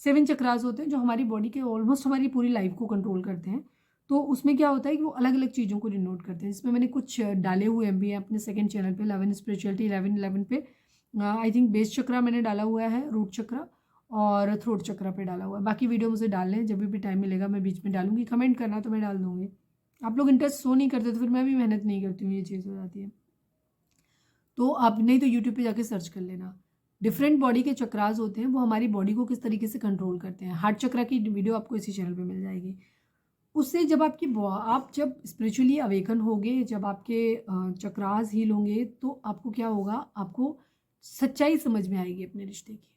7 चक्रास होते हैं जो हमारी बॉडी के ऑलमोस्ट हमारी पूरी लाइफ को कंट्रोल करते हैं। तो उसमें क्या होता है कि वो अलग अलग चीज़ों को डिनोट करते हैं। इसमें मैंने कुछ डाले हुए भी हैं अपने सेकंड चैनल पे, 11 स्पिरिचुअलिटी 11 पे। आई थिंक बेस चक्रा मैंने डाला हुआ है, रूट चक्रा और थ्रोट चक्रा पे डाला हुआ है। बाकी वीडियो मुझे डालने हैं, जब भी टाइम मिलेगा मैं बीच में डालूंगी। कमेंट करना तो मैं डाल दूंगी। आप लोग इंटरेस्ट शो नहीं करते तो फिर मैं भी मेहनत नहीं करती हूँ, ये चीज़ हो जाती है। तो आप नहीं तो यूट्यूब पे जाके सर्च कर लेना। डिफरेंट बॉडी के चक्रास होते हैं, वो हमारी बॉडी को किस तरीके से कंट्रोल करते हैं। हार्ट चक्रा की वीडियो आपको इसी चैनल पे मिल जाएगी। उससे जब आप जब स्पिरिचुअली अवेकन होगे, जब आपके चक्रास हील होंगे, तो आपको क्या होगा, आपको सच्चाई समझ में आएगी अपने रिश्ते की।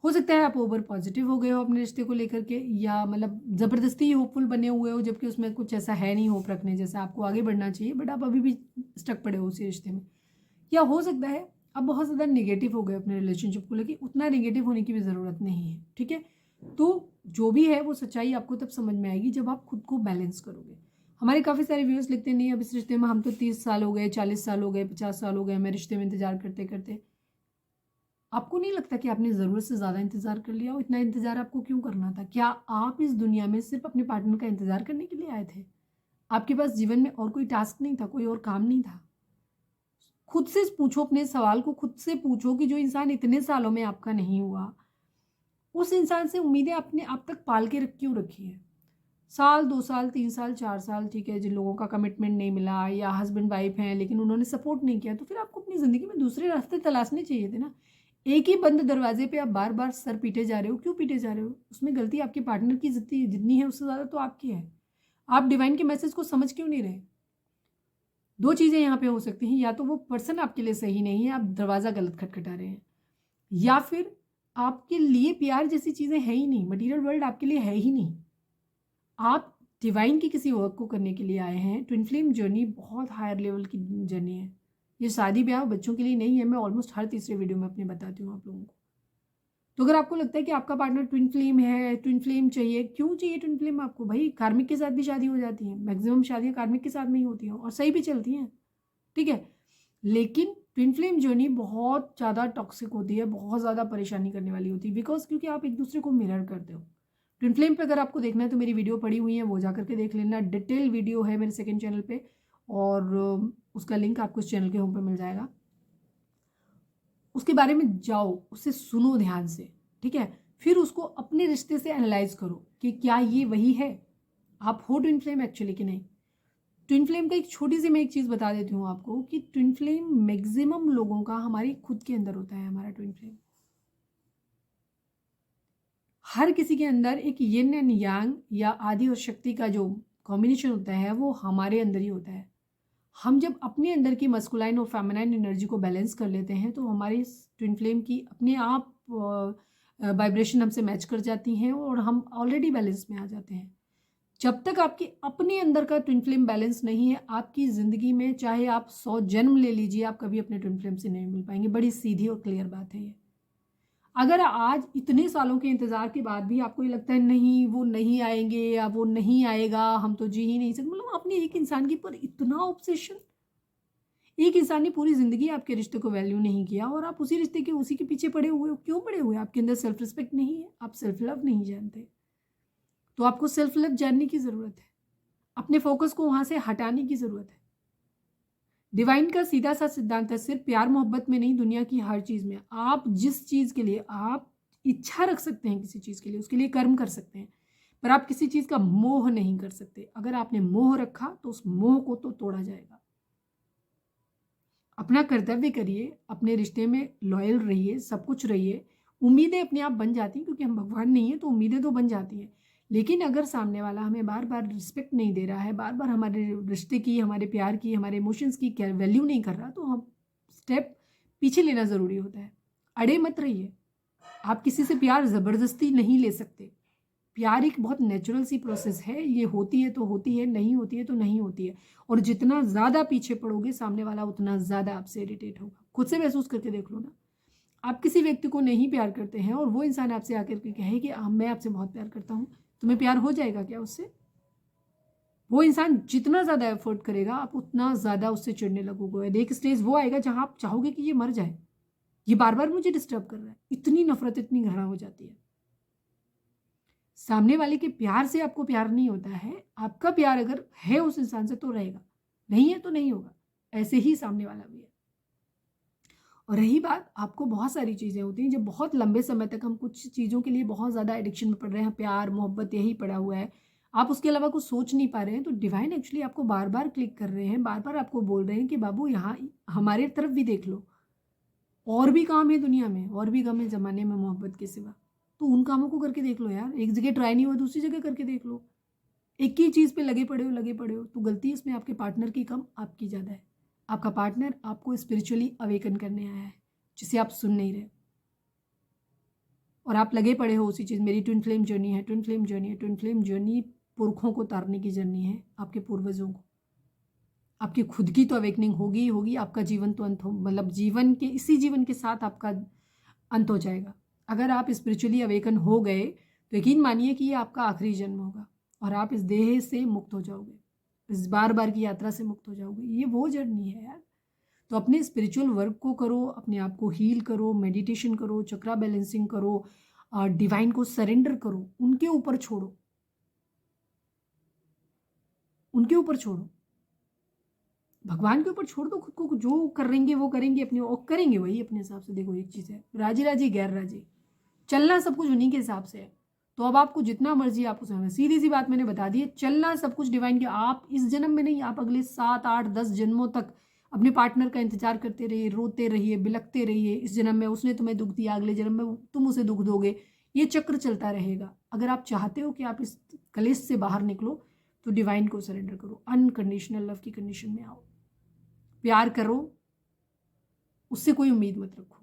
हो सकता है आप ओवर पॉजिटिव हो गए हो अपने रिश्ते को लेकर के, या मतलब ज़बरदस्ती ही होपफुल बने हुए हो, जबकि उसमें कुछ ऐसा है नहीं होप रखने जैसा। आपको आगे बढ़ना चाहिए बट आप अभी भी स्टक पड़े हो उसी रिश्ते में। या हो सकता है आप बहुत ज़्यादा नेगेटिव हो गए अपने रिलेशनशिप को लेकर। उतना नेगेटिव होने की भी ज़रूरत नहीं है, ठीक है। तो जो भी है वो सच्चाई आपको तब समझ में आएगी जब आप खुद को बैलेंस करोगे। हमारे काफ़ी सारे व्यूअर्स लिखते नहीं, अब इस रिश्ते में हम तो 30 साल हो गए, 40 साल हो गए, 50 साल हो गए हमें रिश्ते में इंतजार करते करते। आपको नहीं लगता कि आपने ज़रूरत से ज़्यादा इंतज़ार कर लिया हो? इतना इंतज़ार आपको क्यों करना था? क्या आप इस दुनिया में सिर्फ अपने पार्टनर का इंतज़ार करने के लिए आए थे? आपके पास जीवन में और कोई टास्क नहीं था, कोई और काम नहीं था? खुद से पूछो, अपने सवाल को खुद से पूछो कि जो इंसान इतने सालों में आपका नहीं हुआ, उस इंसान से उम्मीदें आपने आप तक पाल के क्यों रखी है? साल, 2 साल, 3 साल, 4 साल, ठीक है, जिन लोगों का कमिटमेंट नहीं मिला या हस्बैंड वाइफ हैं लेकिन उन्होंने सपोर्ट नहीं किया, तो फिर आपको अपनी ज़िंदगी में दूसरे रास्ते तलाशने चाहिए थे ना। एक ही बंद दरवाजे पे आप बार-बार सर पीटे जा रहे हो, क्यों पीटे जा रहे हो? उसमें गलती आपके पार्टनर की जितनी जितनी है उससे ज़्यादा तो आपकी है। आप डिवाइन के मैसेज को समझ क्यों नहीं रहे? 2 चीज़ें यहाँ पे हो सकती हैं, या तो वो पर्सन आपके लिए सही नहीं है, आप दरवाज़ा गलत खटखटा रहे हैं, या फिर आपके लिए प्यार जैसी चीज़ें हैं ही नहीं, मटीरियल वर्ल्ड आपके लिए है ही नहीं। आप डिवाइन की किसी वर्क को करने के लिए आए हैं। ट्विन फ्लेम जर्नी बहुत हायर लेवल की जर्नी है। ये शादी ब्याह बच्चों के लिए नहीं है। मैं ऑलमोस्ट हर तीसरे वीडियो में अपने बताती हूँ आप लोगों को। तो अगर आपको लगता है कि आपका पार्टनर ट्विन फ्लेम है, ट्विन फ्लेम चाहिए, क्यों चाहिए ट्विन फ्लेम आपको? भाई कार्मिक के साथ भी शादी हो जाती है, मैक्सिमम शादियाँ कार्मिक के साथ में ही होती हैं और सही भी चलती हैं, ठीक है। लेकिन ट्विन फ्लेम जर्नी बहुत ज़्यादा टॉक्सिक होती है, बहुत ज़्यादा परेशानी करने वाली होती है, बिकॉज क्योंकि आप एक दूसरे को मिरर करते हो। ट्विन फ्लेम पे अगर आपको देखना है तो मेरी वीडियो पड़ी हुई है, वो जा करके देख लेना। डिटेल वीडियो है मेरे सेकंड चैनल पे और उसका लिंक आपको इस चैनल के होम पे मिल जाएगा। उसके बारे में जाओ, उससे सुनो ध्यान से, ठीक है। फिर उसको अपने रिश्ते से एनालाइज करो कि क्या ये वही है, आप हो ट्विन फ्लेम एक्चुअली कि नहीं। ट्विन फ्लेम का एक छोटी सी मैं एक चीज़ बता देती हूँ आपको कि ट्विन फ्लेम मैक्सिमम लोगों का हमारी खुद के अंदर होता है। हमारा ट्विन फ्लेम हर किसी के अंदर एक यिन एंड यांग या आदि और शक्ति का जो कॉम्बिनेशन होता है वो हमारे अंदर ही होता है। हम जब अपने अंदर की मस्कुलाइन और फेमिनाइन एनर्जी को बैलेंस कर लेते हैं तो हमारी ट्विन फ्लेम की अपने आप वाइब्रेशन हमसे मैच कर जाती हैं और हम ऑलरेडी बैलेंस में आ जाते हैं। जब तक आपके अपने अंदर का ट्विन फ्लेम बैलेंस नहीं है, आपकी ज़िंदगी में चाहे आप 100 जन्म ले लीजिए, आप कभी अपने ट्विन फ्लेम से नहीं मिल पाएंगे। बड़ी सीधी और क्लियर बात है ये। अगर आज इतने सालों के इंतज़ार के बाद भी आपको ये लगता है नहीं वो नहीं आएंगे या वो नहीं आएगा, हम तो जी ही नहीं सकते, मतलब आपने एक इंसान के ऊपर इतना ऑब्सेशन, एक इंसान ने पूरी ज़िंदगी आपके रिश्ते को वैल्यू नहीं किया और आप उसी रिश्ते के उसी के पीछे पड़े हुए हो। क्यों पड़े हुए? आपके अंदर सेल्फ रिस्पेक्ट नहीं है, आप सेल्फ लव नहीं जानते। तो आपको सेल्फ लव जानने की ज़रूरत है, अपने फोकस को वहाँ से हटाने की ज़रूरत है। डिवाइन का सीधा सा सिद्धांत है, सिर्फ प्यार मोहब्बत में नहीं, दुनिया की हर चीज़ में। आप जिस चीज़ के लिए आप इच्छा रख सकते हैं, किसी चीज़ के लिए, उसके लिए कर्म कर सकते हैं, पर आप किसी चीज़ का मोह नहीं कर सकते। अगर आपने मोह रखा तो उस मोह को तो तोड़ा जाएगा। अपना कर्तव्य करिए, अपने रिश्ते में लॉयल रहिए, सब कुछ रहिए। उम्मीदें अपने आप बन जाती हैं, क्योंकि हम भगवान नहीं है तो उम्मीदें तो बन जाती हैं, लेकिन अगर सामने वाला हमें बार बार रिस्पेक्ट नहीं दे रहा है, बार बार हमारे रिश्ते की, हमारे प्यार की, हमारे इमोशंस की क्या वैल्यू नहीं कर रहा, तो हम स्टेप पीछे लेना ज़रूरी होता है। अड़े मत रहिए। आप किसी से प्यार ज़बरदस्ती नहीं ले सकते। प्यार एक बहुत नेचुरल सी प्रोसेस है, ये होती है तो होती है, नहीं होती है तो नहीं होती है। और जितना ज़्यादा पीछे पड़ोगे, सामने वाला उतना ज़्यादा आपसे इरिटेट होगा। खुद से महसूस करके देख लो ना। आप किसी व्यक्ति को नहीं प्यार करते हैं और वो इंसान आपसे आकर के कहे कि मैं आपसे बहुत प्यार करता हूँ, तुम्हें प्यार हो जाएगा क्या उससे? वो इंसान जितना ज़्यादा एफर्ट करेगा, आप उतना ज़्यादा उससे चिढ़ने लगोगे। एक स्टेज वो आएगा जहाँ आप चाहोगे कि ये मर जाए, ये बार बार मुझे डिस्टर्ब कर रहा है। इतनी नफरत, इतनी घृणा हो जाती है। सामने वाले के प्यार से आपको प्यार नहीं होता है। आपका प्यार अगर है उस इंसान से तो रहेगा, नहीं है तो नहीं होगा। ऐसे ही सामने वाला भी है। और रही बात, आपको बहुत सारी चीज़ें होती हैं जब बहुत लंबे समय तक हम कुछ चीज़ों के लिए बहुत ज़्यादा एडिक्शन में पड़ रहे हैं, प्यार मोहब्बत यही पड़ा हुआ है, आप उसके अलावा कुछ सोच नहीं पा रहे हैं, तो डिवाइन एक्चुअली आपको बार बार क्लिक कर रहे हैं, बार बार आपको बोल रहे हैं कि बाबू यहाँ हमारे तरफ भी देख लो। और भी काम है दुनिया में, और भी गम है ज़माने में मोहब्बत के सिवा। तो उन कामों को करके देख लो यार। एक जगह ट्राई नहीं हुआ, दूसरी जगह करके देख लो। एक ही चीज़ पे लगे पड़े हो तो गलती इसमें आपके पार्टनर की कम, आपकी ज़्यादा है। आपका पार्टनर आपको स्पिरिचुअली अवेकन करने आया है, जिसे आप सुन नहीं रहे, और आप लगे पड़े हो उसी चीज़। मेरी ट्विन फ्लेम जर्नी है, ट्विन फ्लेम जर्नी है। ट्विन फ्लेम जर्नी पुरखों को तारने की जर्नी है, आपके पूर्वजों को। आपकी खुद की तो अवेकनिंग होगी ही होगी, आपका जीवन तो अंत हो, मतलब जीवन के, इसी जीवन के साथ आपका अंत हो जाएगा। अगर आप स्पिरिचुअली अवेकन हो गए तो यकीन मानिए कि ये आपका आखिरी जन्म होगा और आप इस देह से मुक्त हो जाओगे, इस बार बार की यात्रा से मुक्त हो जाओगे। ये वो जर्नी है यार। तो अपने स्पिरिचुअल वर्क को करो, अपने आप को हील करो, मेडिटेशन करो, चक्रा बैलेंसिंग करो, डिवाइन को सरेंडर करो, उनके ऊपर छोड़ो, उनके ऊपर छोड़ो, भगवान के ऊपर छोड़ दो खुद को। जो करेंगे वो करेंगे, अपने और करेंगे वही अपने हिसाब से। देखो एक चीज़ है, राजी राजी गैर राजी, चलना सब कुछ उन्हीं के हिसाब से है। तो अब आपको जितना मर्जी आपको समझ, सीधी सी बात मैंने बता दी है, चलना सब कुछ डिवाइन के। आप इस जन्म में नहीं, आप अगले 7 8 10 जन्मों तक अपने पार्टनर का इंतजार करते रहिए, रोते रहिए, बिलखते रहिए। इस जन्म में उसने तुम्हें दुख दिया, अगले जन्म में तुम उसे दुख दोगे। ये चक्र चलता रहेगा। अगर आप चाहते हो कि आप इस कलेश से बाहर निकलो तो डिवाइन को सरेंडर करो, अनकंडीशनल लव की कंडीशन में आओ, प्यार करो, उससे कोई उम्मीद मत रखो।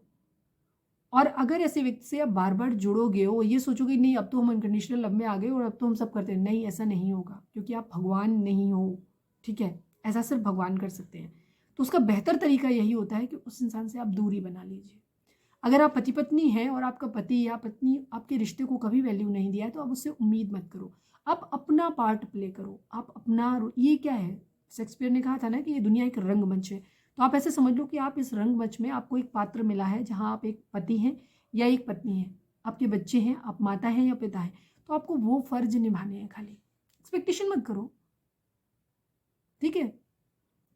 और अगर ऐसे व्यक्ति से आप बार बार जुड़ोगे हो, ये सोचोगे नहीं अब तो हम अनकंडीशनल लव में आ गए और अब तो हम सब करते हैं, नहीं, ऐसा नहीं होगा, क्योंकि आप भगवान नहीं हो। ठीक है, ऐसा सिर्फ भगवान कर सकते हैं। तो उसका बेहतर तरीका यही होता है कि उस इंसान से आप दूरी बना लीजिए। अगर आप पति पत्नी हैं और आपका पति या पत्नी आपके रिश्ते को कभी वैल्यू नहीं दिया है, तो आप उससे उम्मीद मत करो। आप अपना पार्ट प्ले करो, आप अपना, ये क्या है, शेक्सपियर ने कहा था ना कि ये दुनिया एक रंगमंच है। तो आप ऐसे समझ लो कि आप इस रंगमंच में, आपको एक पात्र मिला है जहाँ आप एक पति हैं या एक पत्नी हैं, आपके बच्चे हैं, आप माता हैं या पिता हैं। तो आपको वो फर्ज निभाने हैं, खाली एक्सपेक्टेशन मत करो। ठीक है,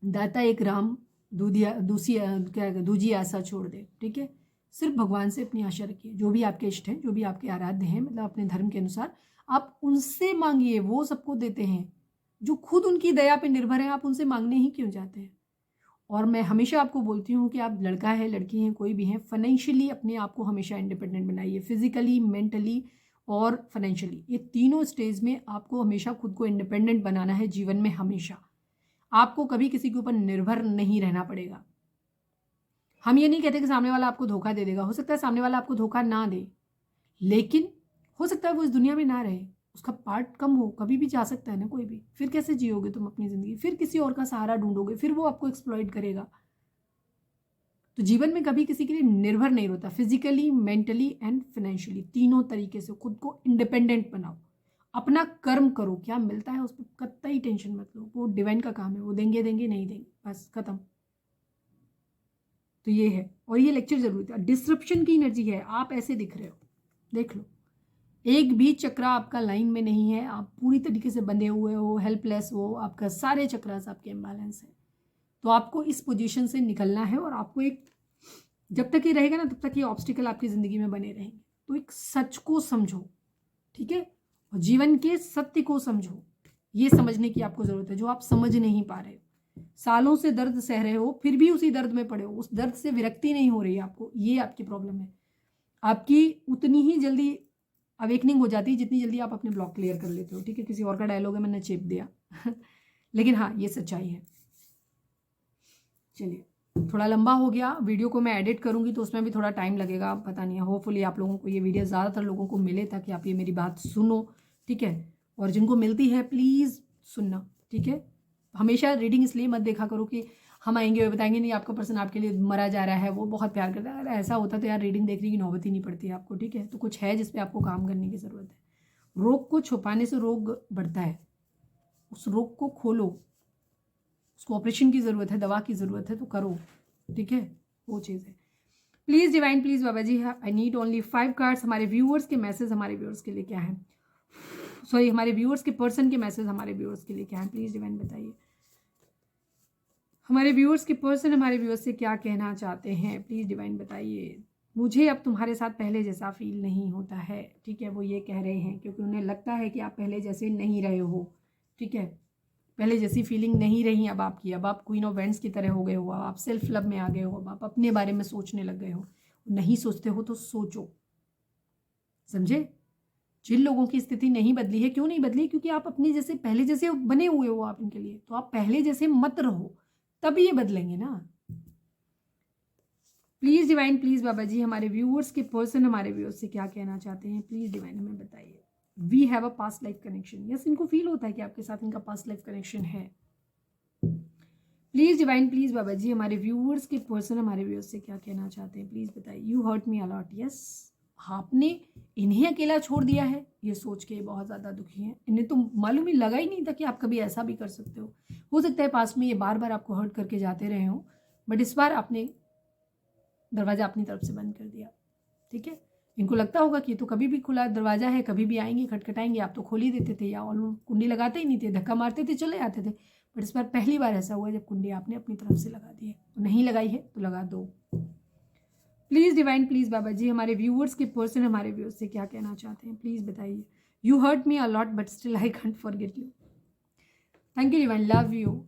दाता एक राम, दूधिया दूसरी क्या दूजी आशा छोड़ दे। ठीक है, सिर्फ भगवान से अपनी आशा रखिए। जो भी आपके इष्ट हैं, जो भी आपके आराध्य हैं, मतलब अपने धर्म के अनुसार आप उनसे मांगिए, वो सबको देते हैं। जो खुद उनकी दया पे निर्भर है, आप उनसे मांगने ही क्यों जाते हैं? और मैं हमेशा आपको बोलती हूँ कि आप लड़का है, लड़की हैं, कोई भी हैं, फाइनेंशियली अपने आप को हमेशा इंडिपेंडेंट बनाइए। फिजिकली, मेंटली और फाइनेंशियली, ये तीनों स्टेज में आपको हमेशा खुद को इंडिपेंडेंट बनाना है जीवन में। हमेशा आपको कभी किसी के ऊपर निर्भर नहीं रहना पड़ेगा। हम ये नहीं कहते कि सामने वाला आपको धोखा दे देगा। हो सकता है सामने वाला आपको धोखा ना दे, लेकिन हो सकता है वो इस दुनिया में ना रहे, उसका पार्ट कम हो, कभी भी जा सकता है ना कोई भी। फिर कैसे जियोगे तुम अपनी ज़िंदगी? फिर किसी और का सहारा ढूंढोगे, फिर वो आपको एक्सप्लॉइट करेगा। तो जीवन में कभी किसी के लिए निर्भर नहीं होता। फिजिकली, मेंटली एंड फाइनेंशियली, तीनों तरीके से खुद को इंडिपेंडेंट बनाओ। अपना कर्म करो, क्या मिलता है उस पर कतई टेंशन मत लो, वो डिवाइन का काम है, वो देंगे देंगे, नहीं देंगे, बस खत्म। तो ये है, और ये लेक्चर जरूर था। डिसरप्शन की एनर्जी है, आप ऐसे दिख रहे हो, देख लो, एक भी चक्रा आपका लाइन में नहीं है, आप पूरी तरीके से बंधे हुए हो, हेल्पलेस हो, आपका सारे चक्रास आपके इम्बैलेंस है। तो आपको इस पोजीशन से निकलना है, और आपको एक, जब तक ये रहेगा ना तब तक ये ऑब्स्टिकल आपकी ज़िंदगी में बने रहेंगे। तो एक सच को समझो, ठीक है, और जीवन के सत्य को समझो। ये समझने की आपको ज़रूरत है जो आप समझ नहीं पा रहे हो। सालों से दर्द सह रहे हो, फिर भी उसी दर्द में पड़े हो, उस दर्द से विरक्ति नहीं हो रही है आपको, ये आपकी प्रॉब्लम है। आपकी उतनी ही जल्दी अवेकनिंग हो जाती है जितनी जल्दी आप अपने ब्लॉक क्लियर कर लेते हो, ठीक है। किसी और का डायलॉग है, मैंने चेप दिया लेकिन हाँ ये सच्चाई है। चलिए, थोड़ा लंबा हो गया, वीडियो को मैं एडिट करूँगी तो उसमें भी थोड़ा टाइम लगेगा, पता नहीं है। होपफुली आप लोगों को ये वीडियो ज़्यादातर लोगों को मिले ताकि आप ये मेरी बात सुनो, ठीक है। और जिनको मिलती है प्लीज़ सुनना, ठीक है। हमेशा रीडिंग इसलिए मत देखा करो कि हम आएंगे और बताएंगे नहीं आपका पर्सन आपके लिए मरा जा रहा है, वो बहुत प्यार करता है। अगर ऐसा होता तो यार रीडिंग देखने की नौबत ही नहीं पड़ती है आपको, ठीक है। तो कुछ है जिस पे आपको काम करने की ज़रूरत है। रोग को छुपाने से रोग बढ़ता है, उस रोग को खोलो, उसको ऑपरेशन की ज़रूरत है, दवा की ज़रूरत है तो करो, ठीक है। वो चीज़ है। प्लीज़ डिवाइन, प्लीज़ बाबा जी, आई नीड ओनली 5 कार्ड्स। हमारे व्यूअर्स के मैसेज हमारे व्यूअर्स के लिए क्या है, सॉरी हमारे व्यूअर्स के पर्सन के मैसेज हमारे व्यूअर्स के लिए क्या है, प्लीज़ डिवाइन बताइए। हमारे व्यूअर्स के पर्सन हमारे व्यूअर्स से क्या कहना चाहते हैं, प्लीज़ डिवाइन बताइए। मुझे अब तुम्हारे साथ पहले जैसा फील नहीं होता है, ठीक है। वो ये कह रहे हैं क्योंकि उन्हें लगता है कि आप पहले जैसे नहीं रहे हो, ठीक है। पहले जैसी फीलिंग नहीं रही अब आपकी। अब आप क्वीन ऑफ वेंट्स की तरह हो गए हो, अब आप सेल्फ लव में आ गए हो, अब आप अपने बारे में सोचने लग गए हो। नहीं सोचते हो तो सोचो, समझे। जिन लोगों की स्थिति नहीं बदली है, क्यों नहीं बदली, क्योंकि आप अपने जैसे पहले जैसे बने हुए हो आप इनके लिए, तो आप पहले जैसे मत रहो, तभी ये बदलेंगे ना। प्लीज़ डिवाइन, प्लीज़ बाबा जी, हमारे व्यूअर्स के पर्सन हमारे व्यूअर्स से क्या कहना चाहते हैं, प्लीज़ डिवाइन हमें बताइए। We have a past life connection, yes इनको फील होता है कि आपके साथ इनका पास्ट लाइफ कनेक्शन है। प्लीज़ डिवाइन, प्लीज़ बाबा जी, हमारे व्यूअर्स के पर्सन हमारे व्यूअर्स से क्या कहना चाहते हैं, प्लीज़ बताइए। You hurt me a lot, yes आपने इन्हें अकेला छोड़ दिया है, ये सोच के बहुत ज़्यादा दुखी हैं। इन्हें तो मालूम ही लगा ही नहीं था कि आप कभी ऐसा भी कर सकते हो सकता है पास्ट में ये बार बार आपको हर्ट करके जाते रहे हो, बट इस बार आपने दरवाज़ा अपनी तरफ से बंद कर दिया, ठीक है। इनको लगता होगा कि तो कभी भी खुला दरवाज़ा है, कभी भी आएंगे खटखटाएंगे, आप तो खोल ही देते थे या ऑल कुंडी लगाते ही नहीं थे, धक्का मारते थे चले आते थे। बट इस बार पहली बार ऐसा हुआ जब कुंडी आपने अपनी तरफ से लगा दी है। नहीं लगाई है तो लगा दो। प्लीज़ डिवाइन, प्लीज़ बाबा जी, हमारे व्यूअर्स के पर्सन हमारे व्यूअर्स से क्या कहना चाहते हैं, प्लीज़ बताइए। You hurt me a lot but still I can't forget you. Thank you divine, love you.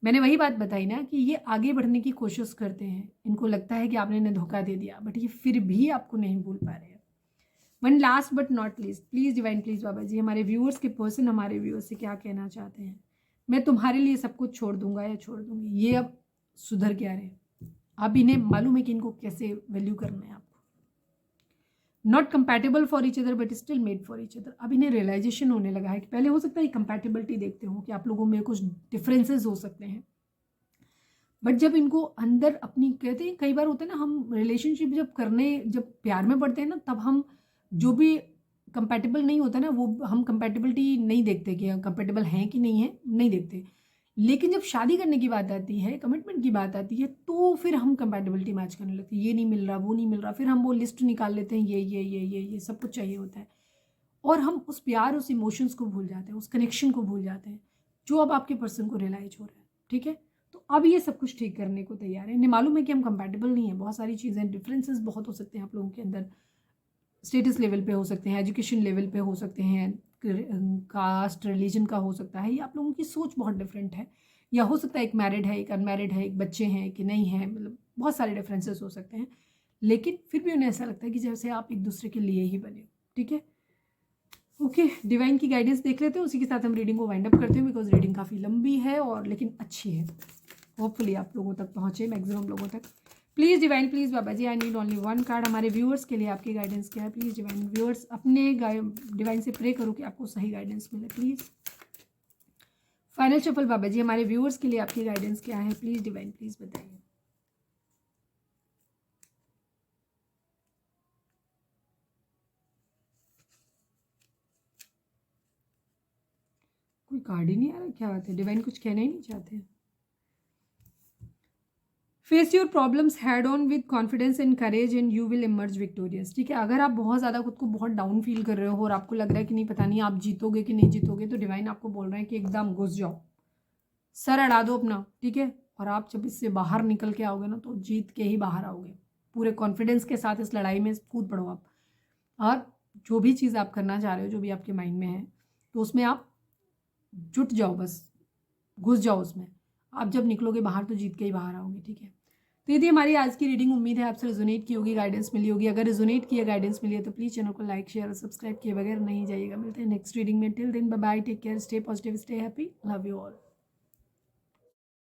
मैंने वही बात बताई ना कि ये आगे बढ़ने की कोशिश करते हैं, इनको लगता है कि आपने इन्हें धोखा दे दिया, बट ये फिर भी आपको नहीं भूल पा रहे हैं। One last but not least, please divine, please बाबा जी, हमारे व्यूअर्स के पर्सन हमारे व्यूअर्स से क्या कहना चाहते हैं। मैं तुम्हारे लिए सब कुछ छोड़ दूंगा या छोड़ दूंगी, ये अब सुधर क्या रहे। अब इन्हें मालूम है कि इनको कैसे वैल्यू करना है आपको। Not compatible for each other but still made for each other. अब इन्हें रियलाइजेशन होने लगा है कि पहले हो सकता है कंपैटिबिलिटी देखते हो कि आप लोगों में कुछ डिफरेंसेस हो सकते हैं, बट जब इनको अंदर अपनी कहते हैं, कई बार होता है ना, हम रिलेशनशिप जब प्यार में पड़ते हैं ना, तब हम जो भी कंपैटिबल नहीं होता ना, वो हम कंपैटिबिलिटी नहीं देखते कि कंपैटिबल हैं कि नहीं है, नहीं देखते। लेकिन जब शादी करने की बात आती है, कमिटमेंट की बात आती है, तो फिर हम कंपैटिबिलिटी मैच करने लगते हैं। ये नहीं मिल रहा, वो नहीं मिल रहा, फिर हम वो लिस्ट निकाल लेते हैं, ये सब कुछ चाहिए होता है, और हम उस प्यार, उस इमोशंस को भूल जाते हैं, उस कनेक्शन को भूल जाते हैं जो अब आपके पर्सन को रियलाइज हो रहा है, ठीक है। तो अब ये सब कुछ ठीक करने को तैयार है। इन्हें मालूम है कि हम कंपैटिबल नहीं है, बहुत सारी चीज़ें, डिफरेंसेस बहुत हो सकते हैं आप लोगों के अंदर, स्टेटस लेवल पे हो सकते हैं, एजुकेशन लेवल पे हो सकते हैं, कास्ट रिलीजन का हो सकता है, या आप लोगों की सोच बहुत डिफरेंट है, या हो सकता है एक मैरिड है, एक अनमैरिड है, एक बच्चे हैं कि नहीं है, मतलब बहुत सारे डिफरेंसेस हो सकते हैं। लेकिन फिर भी उन्हें ऐसा लगता है कि जैसे आप एक दूसरे के लिए ही बने हो, ठीक है। ओके, डिवाइन की गाइडेंस देख लेते हैं, उसी के साथ हम रीडिंग को वाइंड अप करते हैं, बिकॉज रीडिंग काफ़ी लंबी है और लेकिन अच्छी है। होपफुली आप लोगों तक पहुँचे, मैक्सिमम लोगों तक। प्लीज़ डिवाइन, प्लीज़ बाबा जी, आई नीड ओनली 1 कार्ड। हमारे व्यूअर्स के लिए आपकी गाइडेंस क्या है, प्लीज़ डिवाइन। व्यूअर्स अपने डिवाइन से प्रे करो कि आपको सही गाइडेंस मिले, प्लीज़। फाइनल शफल बाबा जी, हमारे व्यूअर्स के लिए आपकी गाइडेंस क्या है, प्लीज़ डिवाइन, प्लीज़ बताइए। कोई कार्ड ही नहीं आ रहा, क्या बात है, डिवाइन कुछ कहना ही नहीं चाहते। Face your problems head on with confidence and courage and you will emerge victorious, ठीक है। अगर आप बहुत ज़्यादा खुद को बहुत डाउन फील कर रहे हो और आपको लग रहा है कि नहीं पता नहीं आप जीतोगे कि नहीं जीतोगे, तो डिवाइन आपको बोल रहे हैं कि एकदम घुस जाओ, सर अड़ा दो अपना, ठीक है। और आप जब इससे बाहर निकल के आओगे ना, तो जीत के ही बाहर आओगे। पूरे कॉन्फिडेंस के साथ इस लड़ाई में कूद पड़ो आप, और जो भी चीज़ आप करना चाह रहे हो, जो भी आपके माइंड में है, तो उसमें आप जुट जाओ, बस घुस जाओ उसमें। आप जब निकलोगे बाहर तो जीत के ही बाहर आओगे, ठीक है। तो ये थी हमारी आज की रीडिंग। उम्मीद है आपसे रिजोनेट की होगी, गाइडेंस मिली होगी। अगर रिजोनेट किया, गाइडेंस मिली है तो प्लीज़ चैनल को लाइक शेयर और सब्सक्राइब किए बगैर नहीं जाइएगा। मिलते हैं नेक्स्ट रीडिंग में। Till then bye bye, take care, stay positive, stay happy, love you all.